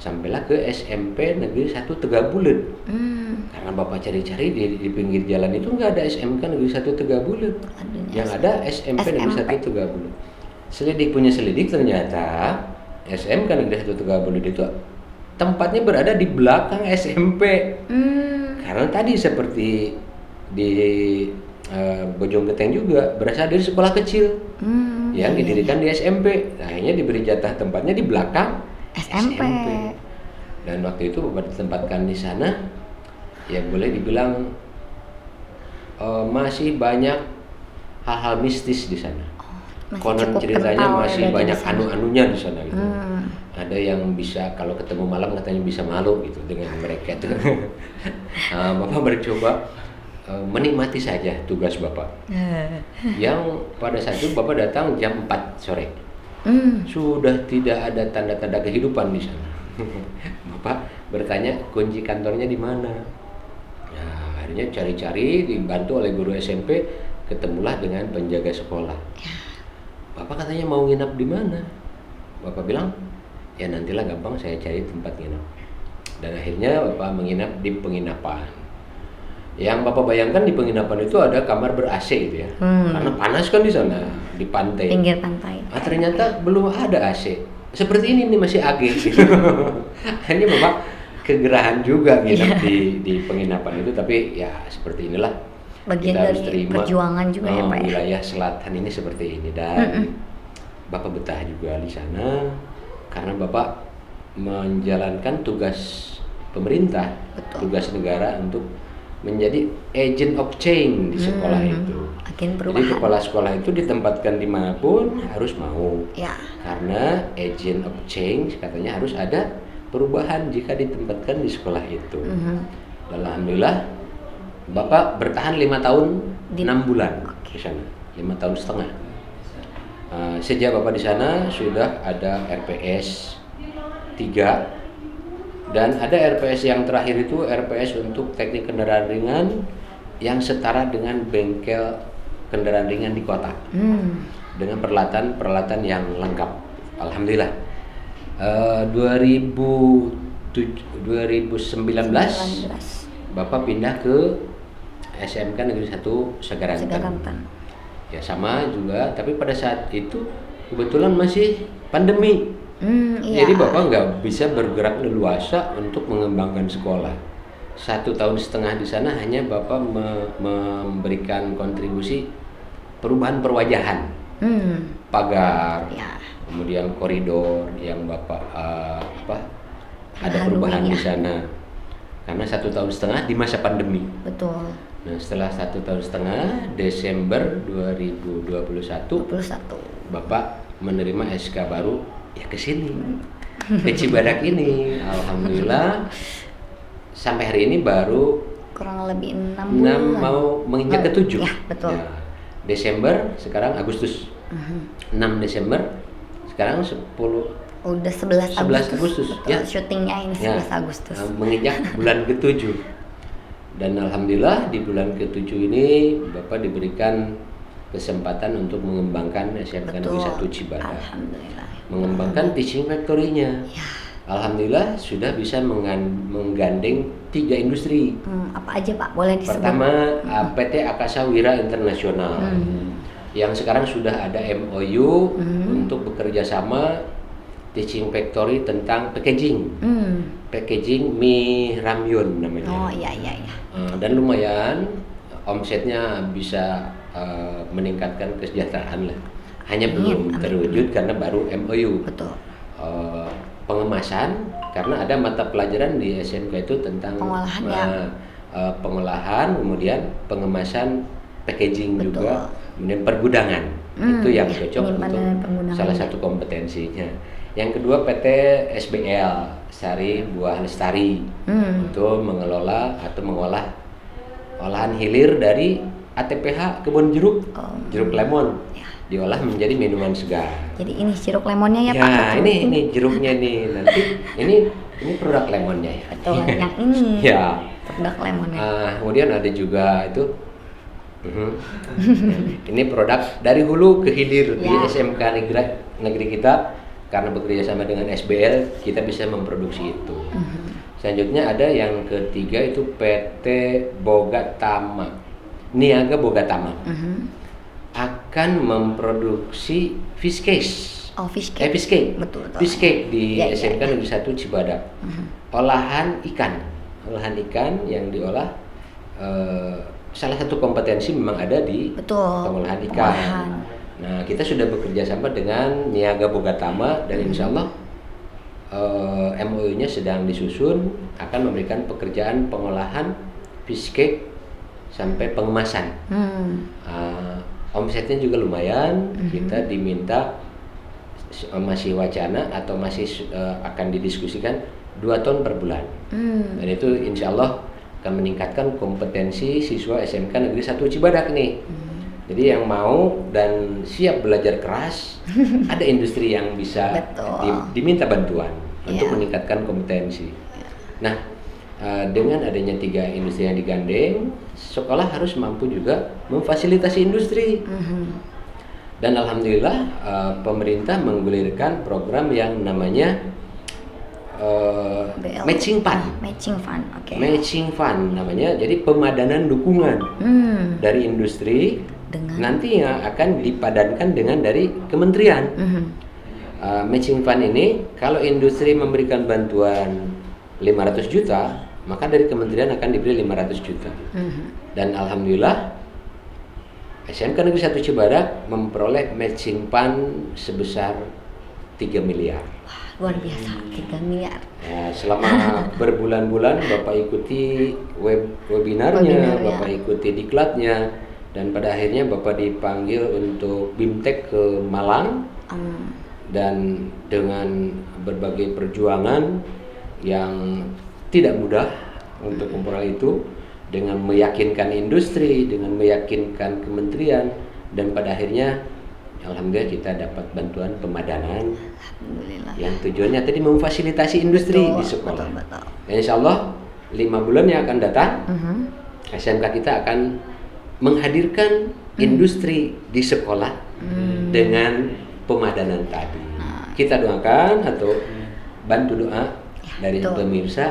sampailah ke SMP Negeri 1 Tegabulut. Karena Bapak cari-cari di pinggir jalan itu nggak ada SMK Negeri 1 Tegabulut. Yang ada SMP Negeri 1 Tegabulut. Selidik ternyata SMK Negeri 1 Tegabulut itu tempatnya berada di belakang SMP. Karena tadi seperti di Bojonggede juga berasal dari sekolah kecil yang didirikan di SMP. Nah, akhirnya diberi jatah tempatnya di belakang SMP. Dan waktu itu Bapak ditempatkan di sana, ya boleh dibilang masih banyak hal-hal mistis di sana. Konon ceritanya masih banyak anu-anunya di sana gitu. Ada yang bisa kalau ketemu malam katanya bisa malu gitu dengan mereka itu. Bapak bercoba menikmati saja tugas Bapak. Yang pada saat itu Bapak datang jam 4 sore. Sudah tidak ada tanda-tanda kehidupan di sana. Bapak bertanya kunci kantornya di mana. Nah, akhirnya cari-cari dibantu oleh guru SMP, ketemulah dengan penjaga sekolah. Bapak katanya mau nginap di mana? Bapak bilang, ya nantilah gampang saya cari tempat nginap. Dan akhirnya Bapak menginap di penginapan. Yang Bapak bayangkan di penginapan itu ada kamar ber-AC gitu ya. Karena panas kan di sana, di pantai. Pinggir pantai. Ternyata belum ada AC. Seperti ini nih masih AG gitu. Hanya Bapak kegerahan juga nginep di penginapan itu, tapi ya seperti inilah. Bagian Kita harus dari terima perjuangan juga ya Pak ya. Wilayah selatan ini seperti ini, dan Bapak betah juga di sana karena Bapak menjalankan tugas pemerintah, tugas negara untuk menjadi agent of change di sekolah itu. Agen Jadi perubahan. kepala sekolah itu ditempatkan dimanapun harus mau. Ya. Karena agent of change katanya harus ada perubahan jika ditempatkan di sekolah itu. Dan alhamdulillah Bapak bertahan 5 tahun 6 bulan di sana, 5 tahun setengah. Sejak Bapak di sana sudah ada RPS 3 dan ada RPS yang terakhir itu RPS untuk teknik kendaraan ringan yang setara dengan bengkel kendaraan ringan di kota dengan peralatan yang lengkap. Alhamdulillah. 2019 Bapak pindah ke SMK Negeri 1 Segaranten. Ya sama juga, tapi pada saat itu kebetulan masih pandemi. Iya. Jadi Bapak nggak bisa bergerak leluasa untuk mengembangkan sekolah. 1 tahun setengah di sana hanya Bapak memberikan kontribusi perubahan perwajahan, pagar, kemudian koridor yang Bapak ada perubahan di sana. Karena 1 tahun setengah di masa pandemi. Betul. Nah setelah 1 tahun setengah Desember 2021 Bapak menerima SK baru ya ke sini, ke Cibadak ini. Alhamdulillah sampai hari ini baru kurang lebih 6 bulan. 6 mau menginjak ke 7. Ya, betul. Ya, Desember, sekarang Agustus. 6 Desember, sekarang 10 udah 11 Agustus. Betul, ya. syutingnya ini 11 Agustus. Menginjak bulan ke-7. Dan alhamdulillah di bulan ke-7 ini Bapak diberikan kesempatan untuk mengembangkan SMK Negeri 1 Cibadak. Alhamdulillah. Mengembangkan teaching factory-nya. Ya. Alhamdulillah sudah bisa menggandeng 3 industri. Apa aja Pak? Boleh disebut? Pertama PT Akasa Wira Internasional. Yang sekarang sudah ada MOU untuk bekerja sama teaching factory tentang packaging. Packaging mie ramyun namanya. Oh iya. Dan lumayan omsetnya bisa meningkatkan kesejahteraan lah. Hanya belum terwujud karena baru MOU. Betul. Pengemasan, karena ada mata pelajaran di SMK itu tentang pengolahan, kemudian pengemasan, packaging. Betul. Juga, kemudian pergudangan. Itu yang cocok untuk salah satu kompetensinya. Yang kedua PT SBL Sari Buah Lestari untuk mengelola atau mengolah olahan hilir dari ATPH kebun jeruk, jeruk lemon, diolah menjadi minuman segar. Jadi ini jeruk lemonnya ya Pak? Ya, ini jeruknya nih, nanti ini produk lemonnya ya. Betul, yang ini. Ya. Produk lemonnya. Kemudian ada juga itu. Ini produk dari hulu ke hilir di SMK negeri kita. Karena bekerja sama dengan SBL, kita bisa memproduksi itu. Selanjutnya ada yang ketiga itu PT Bogatama, Niaga Bogatama, akan memproduksi fish cake. Fish cake. Fish cake. Betul. Fish cake di SMK Negeri 1 Cibadak. Olahan ikan yang diolah. Salah satu kompetensi memang ada di pengolahan ikan. Nah, kita sudah bekerja sama dengan Niaga Bogatama dan insya Allah MOU-nya sedang disusun, akan memberikan pekerjaan pengolahan fish cake sampai pengemasan. Omsetnya juga lumayan. Kita diminta masih wacana atau masih akan didiskusikan 2 ton per bulan. Dan itu insya Allah akan meningkatkan kompetensi siswa SMK Negeri 1 Cibadak nih. Jadi yang mau dan siap belajar keras, ada industri yang bisa diminta bantuan untuk meningkatkan kompetensi. Nah, dengan adanya 3 industri yang digandeng, sekolah harus mampu juga memfasilitasi industri. Dan alhamdulillah pemerintah menggulirkan program yang namanya matching fund. Matching fund, oke. Matching fund namanya, jadi pemadanan dukungan dari industri Dengan nanti yang akan dipadankan dengan dari kementerian. Matching fund ini kalau industri memberikan bantuan 500 juta, maka dari kementerian akan diberi 500 juta. Dan alhamdulillah SMK Negeri 1 Cibadak memperoleh matching fund sebesar 3 miliar. luar biasa, 3 miliar. Ya, selama berbulan-bulan Bapak ikuti webinarnya, Bapak ikuti diklatnya, dan pada akhirnya Bapak dipanggil untuk BIMTEK ke Malang. Dan dengan berbagai perjuangan yang tidak mudah untuk memperoleh itu, dengan meyakinkan industri, dengan meyakinkan kementerian, dan pada akhirnya alhamdulillah kita dapat bantuan pemadanan yang tujuannya tadi memfasilitasi industri di sekolah. Betul. Dan insya Allah 5 bulan yang akan datang SMK kita akan menghadirkan industri di sekolah dengan pemadanan tadi. Kita doakan atau bantu doa dari pemirsa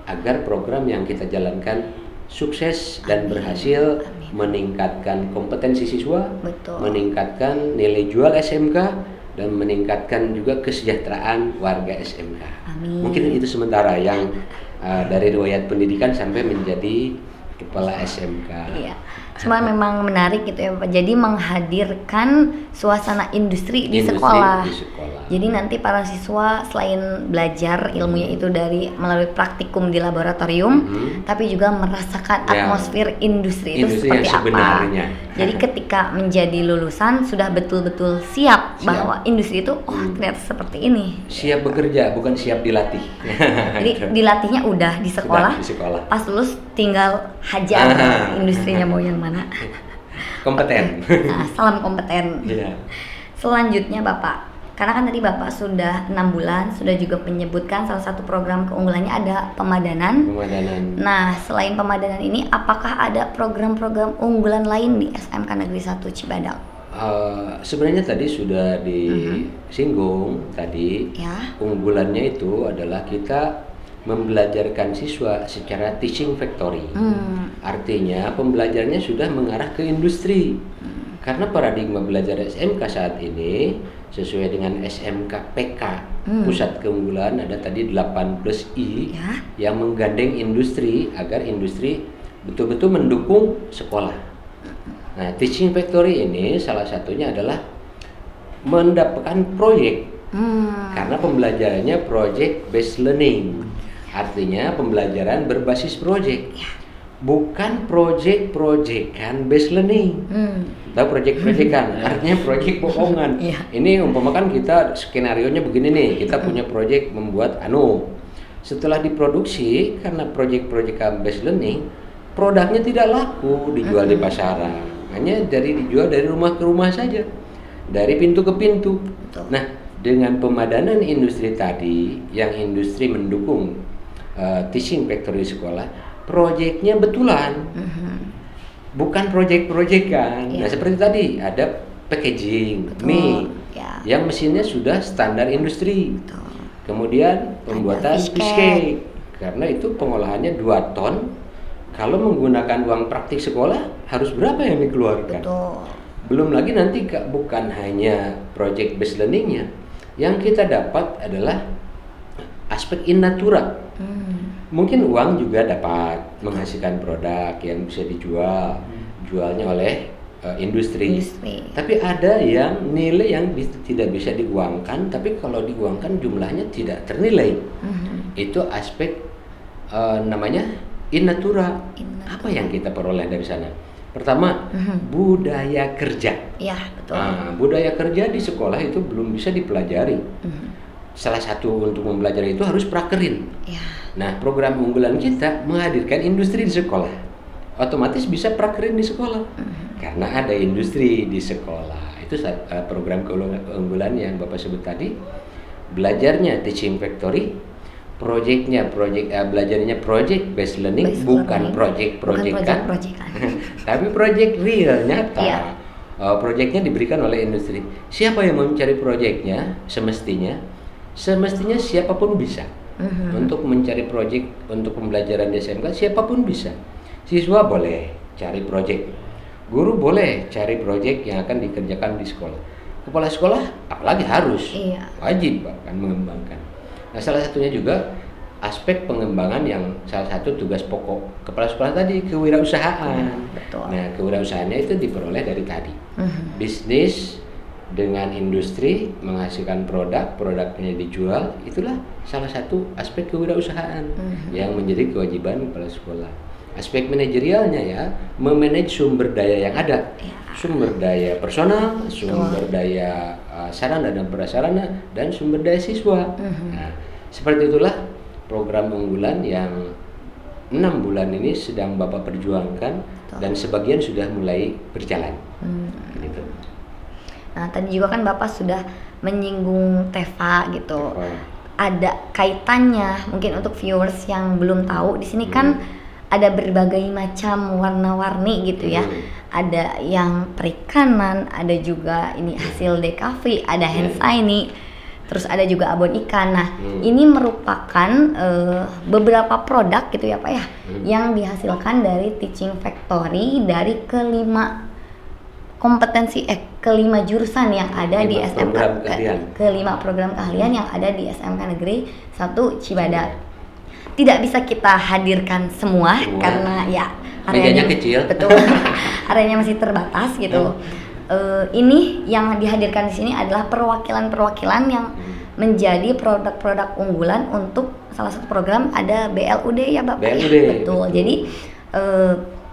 agar program yang kita jalankan sukses dan berhasil meningkatkan kompetensi siswa, meningkatkan nilai jual SMK, dan meningkatkan juga kesejahteraan warga SMK. Mungkin itu sementara yang dari riwayat pendidikan sampai menjadi kepala SMK. Iya. Cuma memang menarik gitu ya Bapak. Jadi menghadirkan suasana industri di sekolah. Jadi nanti para siswa selain belajar ilmunya itu dari melalui praktikum di laboratorium, tapi juga merasakan atmosfer industri itu seperti apa. Jadi ketika menjadi lulusan sudah betul-betul siap bahwa industri itu ternyata seperti ini. Siap bekerja, bukan siap dilatih. Jadi dilatihnya udah di sekolah. Pas lulus tinggal hajar industrinya mau yang mana. Kompeten. Nah, salam kompeten. Selanjutnya Bapak, karena kan tadi Bapak sudah 6 bulan sudah juga menyebutkan salah satu program keunggulannya ada pemadanan. Nah, selain pemadanan ini, apakah ada program-program unggulan lain di SMK Negeri 1 Cibadak? Sebenarnya tadi sudah disinggung tadi. Unggulannya itu adalah kita membelajarkan siswa secara teaching factory. Artinya pembelajarannya sudah mengarah ke industri. Karena paradigma belajar SMK saat ini sesuai dengan SMK PK Pusat Keunggulan ada tadi 8+I yang menggandeng industri agar industri betul-betul mendukung sekolah. Nah, teaching factory ini salah satunya adalah mendapatkan proyek. Karena pembelajarannya project based learning. Artinya pembelajaran berbasis project. Bukan project-projectan based learning. Tahu project-projectan? Artinya project bohongan. Ini umpamakan kita skenarionya begini nih, kita punya project membuat setelah diproduksi karena project-projectan based learning, produknya tidak laku dijual di pasaran. Hanya dijual dari rumah ke rumah saja. Dari pintu ke pintu. Nah, dengan pemadanan industri tadi yang industri mendukung teaching factory sekolah, proyeknya betulan, bukan proyek-proyekan. Nah, seperti tadi ada packaging mie yang mesinnya sudah standar industri. Kemudian pembuatan fish cake, karena itu pengolahannya 2 ton. Kalau menggunakan uang praktik sekolah harus berapa yang dikeluarkan? Belum lagi nanti bukan hanya project based learningnya, yang kita dapat adalah aspek in natura. Mungkin uang juga dapat menghasilkan produk yang bisa jualnya oleh industri. Tapi ada yang nilai yang tidak bisa diuangkan, tapi kalau diuangkan jumlahnya tidak ternilai. Itu aspek namanya in natura. Apa yang kita peroleh dari sana? Pertama, budaya kerja. Budaya kerja di sekolah itu belum bisa dipelajari. Salah satu untuk mempelajari itu harus prakerin. Nah, program unggulan kita menghadirkan industri di sekolah. Otomatis bisa prakerin di sekolah. Karena ada industri di sekolah. Itu program keunggulan yang Bapak sebut tadi. Belajarnya teaching factory, belajarnya project based learning, bukan project-projectan. Tapi project real, nyata. Projectnya diberikan oleh industri. Siapa yang mau mencari projectnya? Semestinya siapapun bisa. untuk mencari proyek untuk pembelajaran di SMK. Siapapun bisa, siswa boleh cari proyek, guru boleh cari proyek yang akan dikerjakan di sekolah, kepala sekolah apalagi harus, wajib bahkan mengembangkan. Nah, salah satunya juga aspek pengembangan yang salah satu tugas pokok kepala sekolah tadi, kewirausahaan. Betul. Nah, kewirausahaannya itu diperoleh dari tadi. Bisnis dengan industri menghasilkan produknya dijual, itulah salah satu aspek kewirausahaan yang menjadi kewajiban kepala sekolah. Aspek manajerialnya ya, memanage sumber daya yang ada. Sumber daya personal, sumber daya sarana dan prasarana, dan sumber daya siswa. Nah, seperti itulah program unggulan yang 6 bulan ini sedang Bapak perjuangkan dan sebagian sudah mulai berjalan. Gitu. Nah, tadi juga kan Bapak sudah menyinggung TEVA gitu. Ada kaitannya mungkin untuk viewers yang belum tahu, di sini kan ada berbagai macam warna-warni gitu ya. Ada yang perikanan, ada juga ini hasil DKV, ada Hansaini, terus ada juga abon ikan. Nah, ini merupakan beberapa produk gitu ya Pak ya, yang dihasilkan dari Teaching Factory dari kelima jurusan yang ada di SMK, kelima program keahlian yang ada di SMK Negeri 1 Cibadak. Tidak bisa kita hadirkan semua karena ya areanya kecil. Betul. Areanya masih terbatas gitu. Ini yang dihadirkan di sini adalah perwakilan-perwakilan yang menjadi produk-produk unggulan untuk salah satu program ada BLUD ya Bapak. BLUD. Ya? Betul. Jadi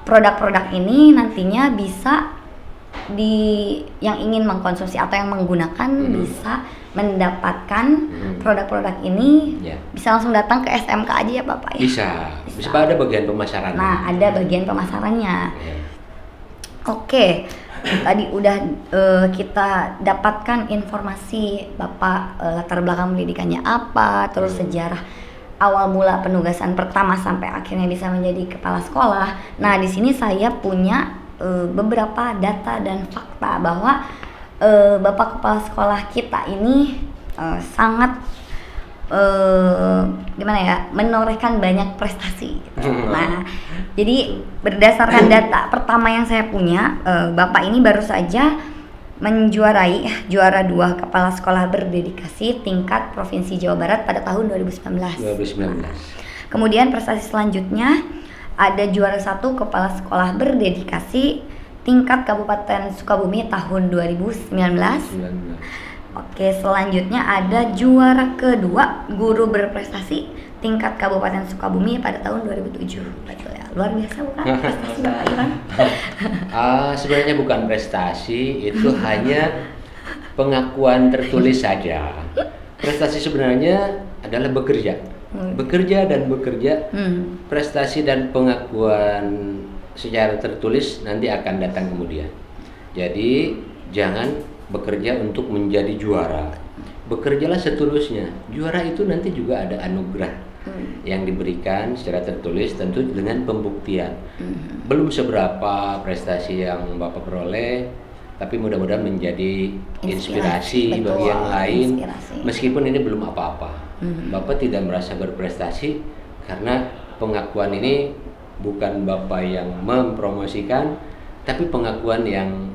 produk-produk ini nantinya bisa yang ingin mengkonsumsi atau yang menggunakan bisa mendapatkan produk-produk ini, bisa langsung datang ke SMK aja ya Bapak ya? Bisa ada bagian pemasaran. Nah, ada bagian pemasarannya. Oke, tadi udah kita dapatkan informasi Bapak, latar belakang pendidikannya apa, terus sejarah awal mula penugasan pertama sampai akhirnya bisa menjadi kepala sekolah. Nah, di sini saya punya beberapa data dan fakta bahwa Bapak kepala sekolah kita ini sangat menorehkan banyak prestasi. Nah, jadi berdasarkan data pertama yang saya punya, Bapak ini baru saja menjuarai juara 2 kepala sekolah berdedikasi tingkat Provinsi Jawa Barat pada tahun 2019. Kemudian prestasi selanjutnya ada juara 1 kepala sekolah berdedikasi tingkat Kabupaten Sukabumi tahun 2019. Oke, selanjutnya ada juara kedua guru berprestasi tingkat Kabupaten Sukabumi pada tahun 2007. Betul ya, luar biasa bukan prestasi Bapak Iwan? Sebenarnya bukan prestasi, itu hanya pengakuan tertulis saja. Prestasi sebenarnya adalah bekerja. Bekerja. Prestasi dan pengakuan secara tertulis nanti akan datang kemudian. Jadi jangan bekerja untuk menjadi juara, bekerjalah setulusnya. Juara itu nanti juga ada anugerah yang diberikan secara tertulis, tentu dengan pembuktian. Belum seberapa prestasi yang Bapak peroleh, tapi mudah-mudahan menjadi inspirasi bagi yang lain. Meskipun ini belum apa-apa, Bapak tidak merasa berprestasi karena pengakuan ini bukan Bapak yang mempromosikan, tapi pengakuan yang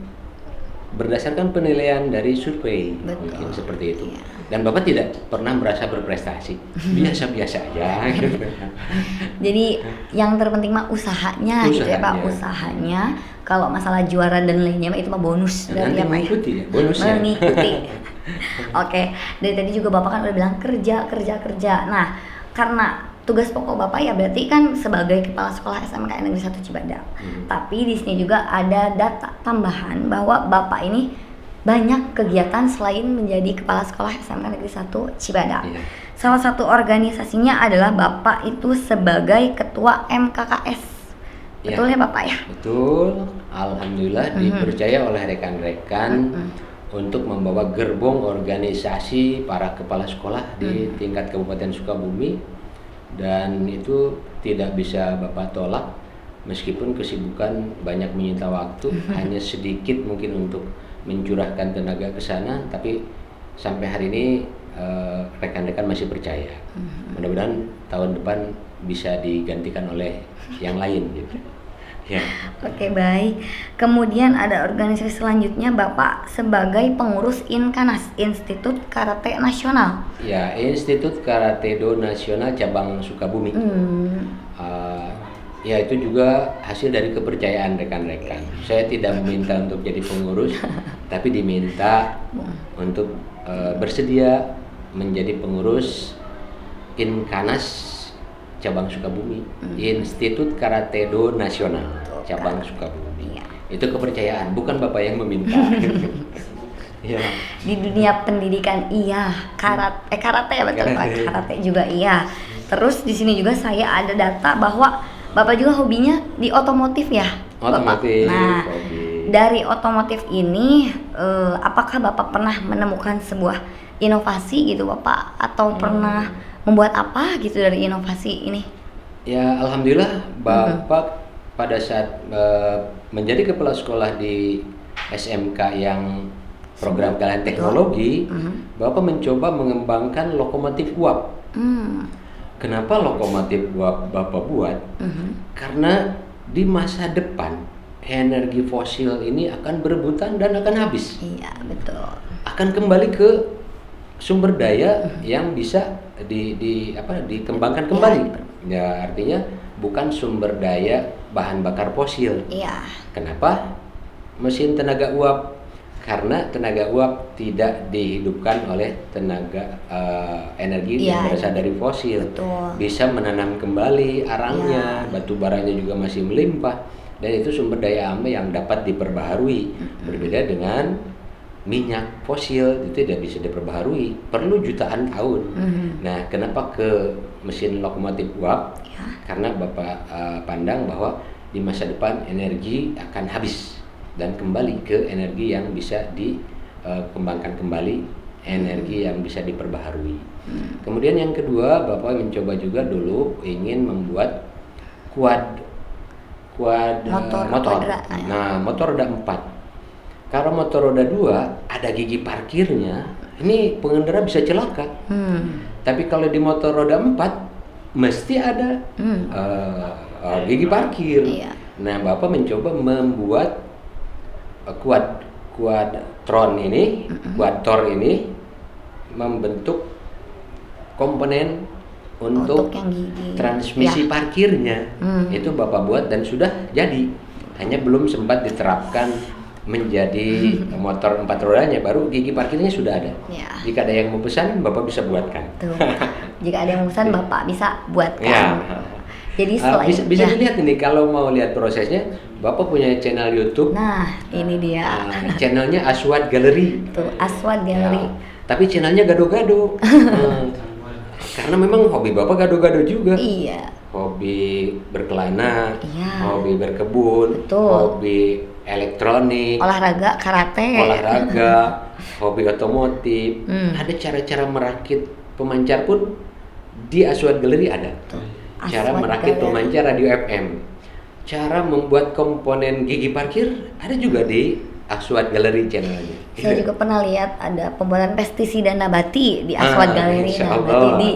berdasarkan penilaian dari survei. Mungkin seperti itu. Dan Bapak tidak pernah merasa berprestasi, biasa-biasa aja. Jadi yang terpenting mah usahanya gitu ya Pak, usahanya. Kalau masalah juara dan lainnya itu mah bonus dari ya Pak. Mengikuti ya, bonusnya. Mengikuti. Oke, dari tadi juga Bapak kan udah bilang kerja. Nah, karena tugas pokok Bapak ya berarti kan sebagai kepala sekolah SMK Negeri 1 Cibadak. Tapi di sini juga ada data tambahan bahwa Bapak ini banyak kegiatan selain menjadi kepala sekolah SMK Negeri 1 Cibadak. Salah satu organisasinya adalah Bapak itu sebagai ketua MKKS. Betul ya Bapak ya? Betul. Alhamdulillah dipercaya oleh rekan-rekan untuk membawa gerbong organisasi para kepala sekolah di tingkat Kabupaten Sukabumi. Dan itu tidak bisa Bapak tolak, meskipun kesibukan banyak menyita waktu, hanya sedikit mungkin untuk mencurahkan tenaga ke sana, tapi sampai hari ini rekan-rekan masih percaya. Mudah-mudahan tahun depan bisa digantikan oleh yang lain gitu. Ya. Oke, baik. Kemudian ada organisasi selanjutnya Bapak sebagai pengurus INKANAS, Institut Karate Nasional. Ya, Institut Karate Do Nasional cabang Sukabumi. Ya, itu juga hasil dari kepercayaan rekan-rekan. Saya tidak meminta untuk jadi pengurus, tapi diminta untuk bersedia menjadi pengurus INKANAS cabang Sukabumi, Institut Karate Do Nasional cabang Sukabumi. Iya. Itu kepercayaan, bukan Bapak yang meminta. Ya. Di dunia pendidikan iya, karate ya betul Pak, karate juga iya. Terus di sini juga saya ada data bahwa Bapak juga hobinya di otomotif ya, Otomotif. Bapak. Nah, hobi. dari otomotif ini, apakah Bapak pernah menemukan sebuah inovasi gitu Bapak, atau pernah membuat apa gitu dari inovasi ini? Ya, alhamdulillah Bapak pada saat menjadi kepala sekolah di SMK yang program kalian teknologi, Bapak mencoba mengembangkan lokomotif uap. Kenapa lokomotif uap Bapak buat? Karena di masa depan energi fosil ini akan berebutan dan akan habis. Iya, betul. Akan kembali ke sumber daya yang bisa dikembangkan kembali. Ya, artinya bukan sumber daya bahan bakar fosil. Iya. Kenapa? Mesin tenaga uap. Karena tenaga uap tidak dihidupkan oleh tenaga energi yang berasal dari fosil. Betul. Bisa menanam kembali arangnya, batu baranya juga masih melimpah, dan itu sumber daya alam yang dapat diperbaharui. Berbeda dengan minyak fosil, itu tidak bisa diperbaharui, perlu jutaan tahun. Nah, kenapa ke mesin lokomotif uap? Karena Bapak pandang bahwa di masa depan energi akan habis dan kembali ke energi yang bisa dikembangkan kembali, energi yang bisa diperbaharui. Kemudian yang kedua, Bapak mencoba juga dulu ingin membuat motor. Nah, motor roda 4. Kalau motor roda 2 ada gigi parkirnya, ini pengendara bisa celaka. Tapi kalau di motor roda 4 mesti ada gigi parkir. Nah, Bapak mencoba membuat quadtor ini membentuk komponen untuk yang gigi. transmisi parkirnya. Itu Bapak buat dan sudah jadi. Hanya belum sempat diterapkan menjadi motor 4 rodanya, baru gigi parkirnya sudah ada. Jika ada yang mau pesan, Bapak bisa buatkan. Tuh. Jika ada yang mau pesan, Bapak bisa buatkan. Jadi selain bisa dilihat ini, kalau mau lihat prosesnya, Bapak punya channel YouTube. Nah, ini dia. Channelnya Aswad Gallery. Tuh, Aswad Gallery. Tapi channelnya gado-gado. Karena memang hobi Bapak gado-gado juga. Iya. Hobi berkelana, Iya. hobi berkebun, Betul. hobi elektronik, Olahraga, karate. Hobi otomotif. Ada cara-cara merakit pemancar pun di Aswad Gallery ada. Cara merakit pemancar radio FM, cara membuat komponen gigi parkir ada juga di Aswad Gallery channelnya. Saya juga pernah lihat ada pembuatan pestisida nabati di Aswad Gallery, nabati di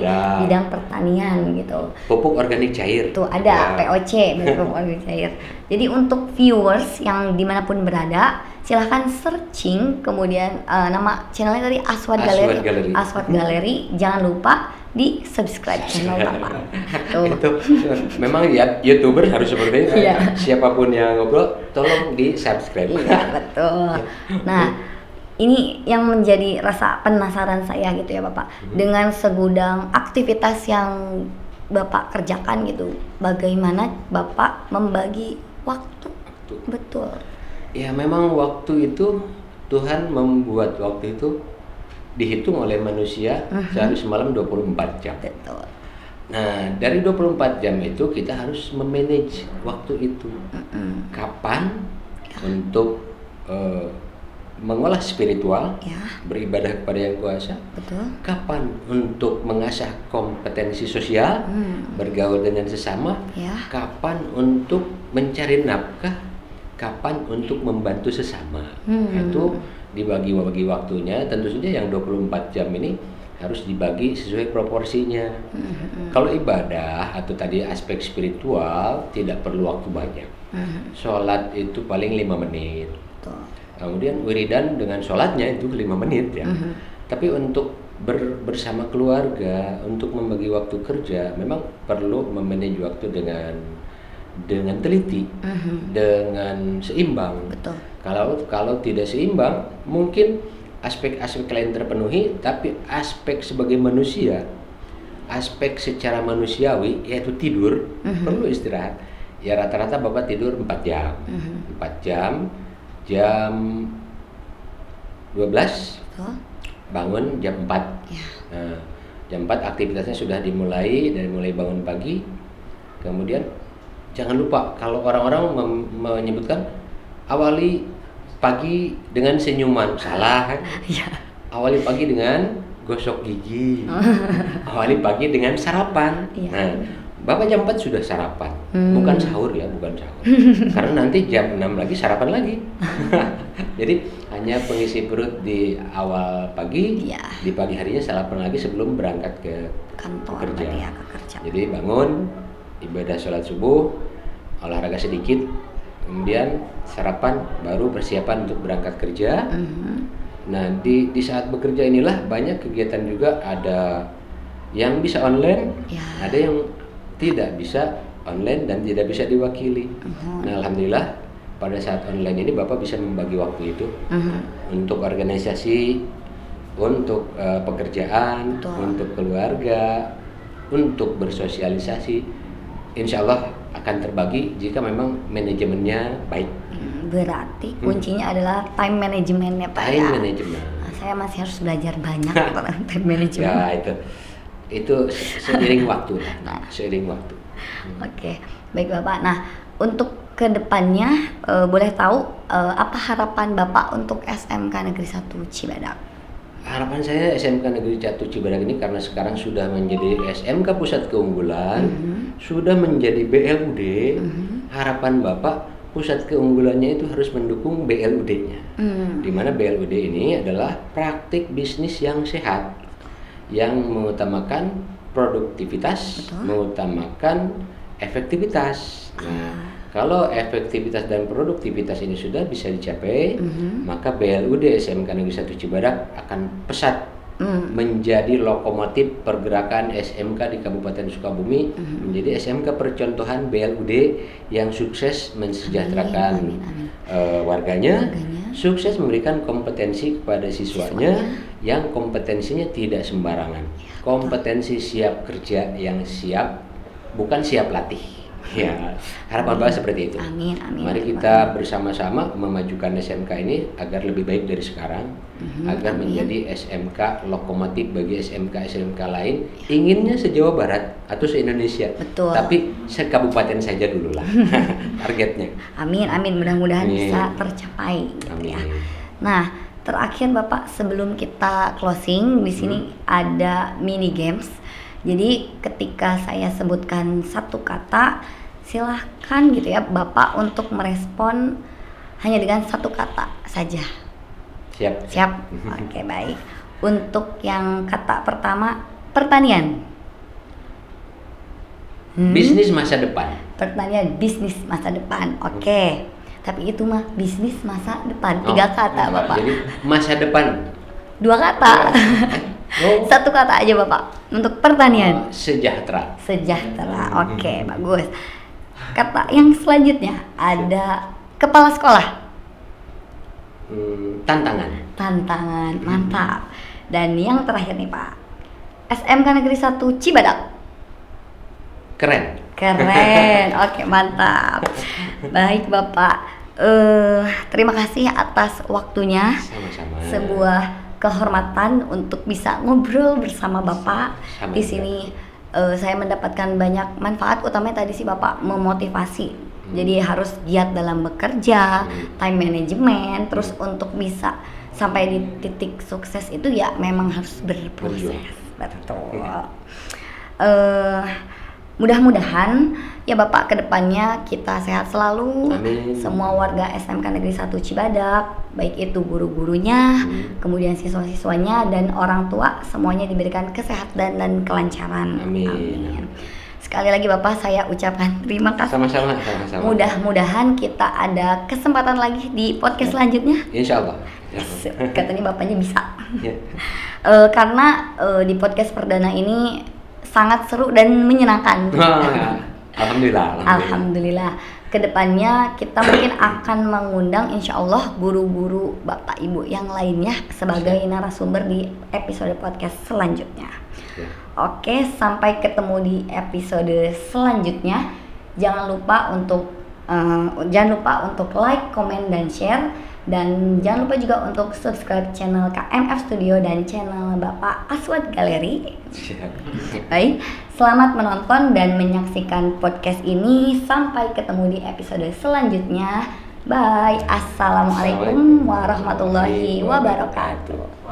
bidang pertanian gitu. Pupuk organik cair. Tuh ada POC, pupuk organik cair. Jadi untuk viewers yang dimanapun berada, silahkan searching kemudian nama channelnya tadi Aswad Gallery. Aswad Gallery, jangan lupa di subscribe channel Bapak. Itu memang ya YouTuber harus seperti itu. Siapapun yang ngobrol, tolong di subscribe. Iya, betul. Nah, ini yang menjadi rasa penasaran saya gitu ya Bapak. Dengan segudang aktivitas yang Bapak kerjakan gitu, bagaimana Bapak membagi waktu? Betul. Ya, memang waktu itu Tuhan membuat waktu itu dihitung oleh manusia sehari semalam 24 jam. Betul. Nah, dari 24 jam itu kita harus memanage waktu itu. Kapan untuk mengolah spiritual, beribadah kepada Yang Kuasa. Betul. Kapan untuk mengasah kompetensi sosial, bergaul dengan sesama. Kapan untuk mencari nafkah, kapan untuk membantu sesama. Itu dibagi waktunya. Tentu saja yang 24 jam ini harus dibagi sesuai proporsinya. Kalau ibadah atau tadi aspek spiritual tidak perlu waktu banyak. Sholat itu paling 5 menit. Betul. Kemudian wiridan dengan sholatnya itu 5 menit ya. Tapi untuk bersama keluarga, untuk membagi waktu kerja, memang perlu memanage waktu dengan teliti, dengan seimbang. Betul. Kalau tidak seimbang, mungkin aspek-aspek lain terpenuhi, tapi aspek sebagai manusia, aspek secara manusiawi yaitu tidur, perlu istirahat. Ya rata-rata Bapak tidur 4 jam. 4 jam, jam 12 bangun jam 4. Nah, jam 4 aktivitasnya sudah dimulai, dari mulai bangun pagi. Kemudian jangan lupa, kalau orang-orang menyebutkan awali pagi dengan senyuman, salah kan? Awali pagi dengan gosok gigi. Awali pagi dengan sarapan. Nah, Bapak jam 4 sudah sarapan, bukan sahur ya, bukan sahur. Karena nanti jam 6 lagi sarapan lagi. Jadi hanya pengisi perut di awal pagi, di pagi harinya sarapan lagi sebelum berangkat ke kantor kerja. ke kerja. Jadi bangun, ibadah sholat subuh, olahraga sedikit, kemudian sarapan, baru persiapan untuk berangkat kerja. Nah di saat bekerja inilah banyak kegiatan juga, ada yang bisa online, ada yang tidak bisa online dan tidak bisa diwakili. Nah alhamdulillah pada saat online ini Bapak bisa membagi waktu itu untuk organisasi, untuk pekerjaan, untuk keluarga, untuk bersosialisasi. Insya Allah akan terbagi jika memang manajemennya baik. Berarti kuncinya adalah time management ya Pak. Time management. Nah, saya masih harus belajar banyak tentang time management. Ya itu seiring waktu. Seiring waktu. Oke, baik Bapak. Nah, untuk kedepannya boleh tahu apa harapan Bapak untuk SMK Negeri 1 Cibadak? Harapan saya SMK Negeri 1 Cibadak ini karena sekarang sudah menjadi SMK Pusat Keunggulan, sudah menjadi BLUD. Harapan Bapak, pusat keunggulannya itu harus mendukung BLUD-nya. Di mana BLUD ini adalah praktik bisnis yang sehat, yang mengutamakan produktivitas, mengutamakan efektivitas. Nah, kalau efektivitas dan produktivitas ini sudah bisa dicapai, maka BLUD SMK Negeri 1 Cibadak akan pesat menjadi lokomotif pergerakan SMK di Kabupaten Sukabumi, menjadi SMK percontohan BLUD yang sukses mensejahterakan warganya, sukses memberikan kompetensi kepada siswanya yang kompetensinya tidak sembarangan, kompetensi siap kerja yang siap, bukan siap latih. Ya, harapan Bapak seperti itu. Amin. Mari kita bersama-sama memajukan SMK ini agar lebih baik dari sekarang, agar menjadi SMK lokomotif bagi SMK lain. Inginnya se-Jawa Barat atau se-Indonesia. Betul. Tapi se-kabupaten saja dulu lah targetnya. Amin. Mudah-mudahan bisa tercapai. Gitu ya. Nah, terakhir Bapak, sebelum kita closing, di sini ada mini games. Jadi ketika saya sebutkan satu kata, silahkan gitu ya Bapak untuk merespon hanya dengan satu kata saja. Siap? Oke, baik. Untuk yang kata pertama, pertanian. Bisnis masa depan. Pertanian, bisnis masa depan. Oke. Tapi itu mah bisnis masa depan. 3 kata Bapak. Jadi masa depan. 2 kata. Satu kata aja Bapak untuk pertanian. Sejahtera. Oke, bagus. Kata yang selanjutnya ada kepala sekolah. Tantangan, mantap. Dan yang terakhir nih Pak, SMK Negeri 1 Cibadak. Keren. Oke, mantap. Baik Bapak, terima kasih atas waktunya. Sama-sama. Sebuah kehormatan untuk bisa ngobrol bersama Bapak. Di sini saya mendapatkan banyak manfaat, utamanya tadi sih Bapak memotivasi. Jadi harus giat dalam bekerja, time management, terus untuk bisa sampai di titik sukses itu ya memang harus berproses. Betul. Mudah-mudahan ya Bapak kedepannya kita sehat selalu. Amin. Semua warga SMK Negeri 1 Cibadak, baik itu guru-gurunya, kemudian siswa-siswanya dan orang tua, semuanya diberikan kesehatan dan kelancaran. Amin. Sekali lagi Bapak saya ucapkan terima kasih. Sama-sama. Mudah-mudahan kita ada kesempatan lagi di podcast selanjutnya. Insya Allah. Katanya Bapaknya bisa. Ya. Karena di podcast perdana ini sangat seru dan menyenangkan. Alhamdulillah. Kedepannya kita mungkin akan mengundang insya Allah guru-guru Bapak Ibu yang lainnya sebagai narasumber di episode podcast selanjutnya. Ya. Oke, sampai ketemu di episode selanjutnya. Jangan lupa untuk like, comment, dan share. Dan jangan lupa juga untuk subscribe channel KMF Studio dan channel Bapak Aswad Galeri. Baik, selamat menonton dan menyaksikan podcast ini. Sampai ketemu di episode selanjutnya. Bye. Assalamualaikum warahmatullahi wabarakatuh.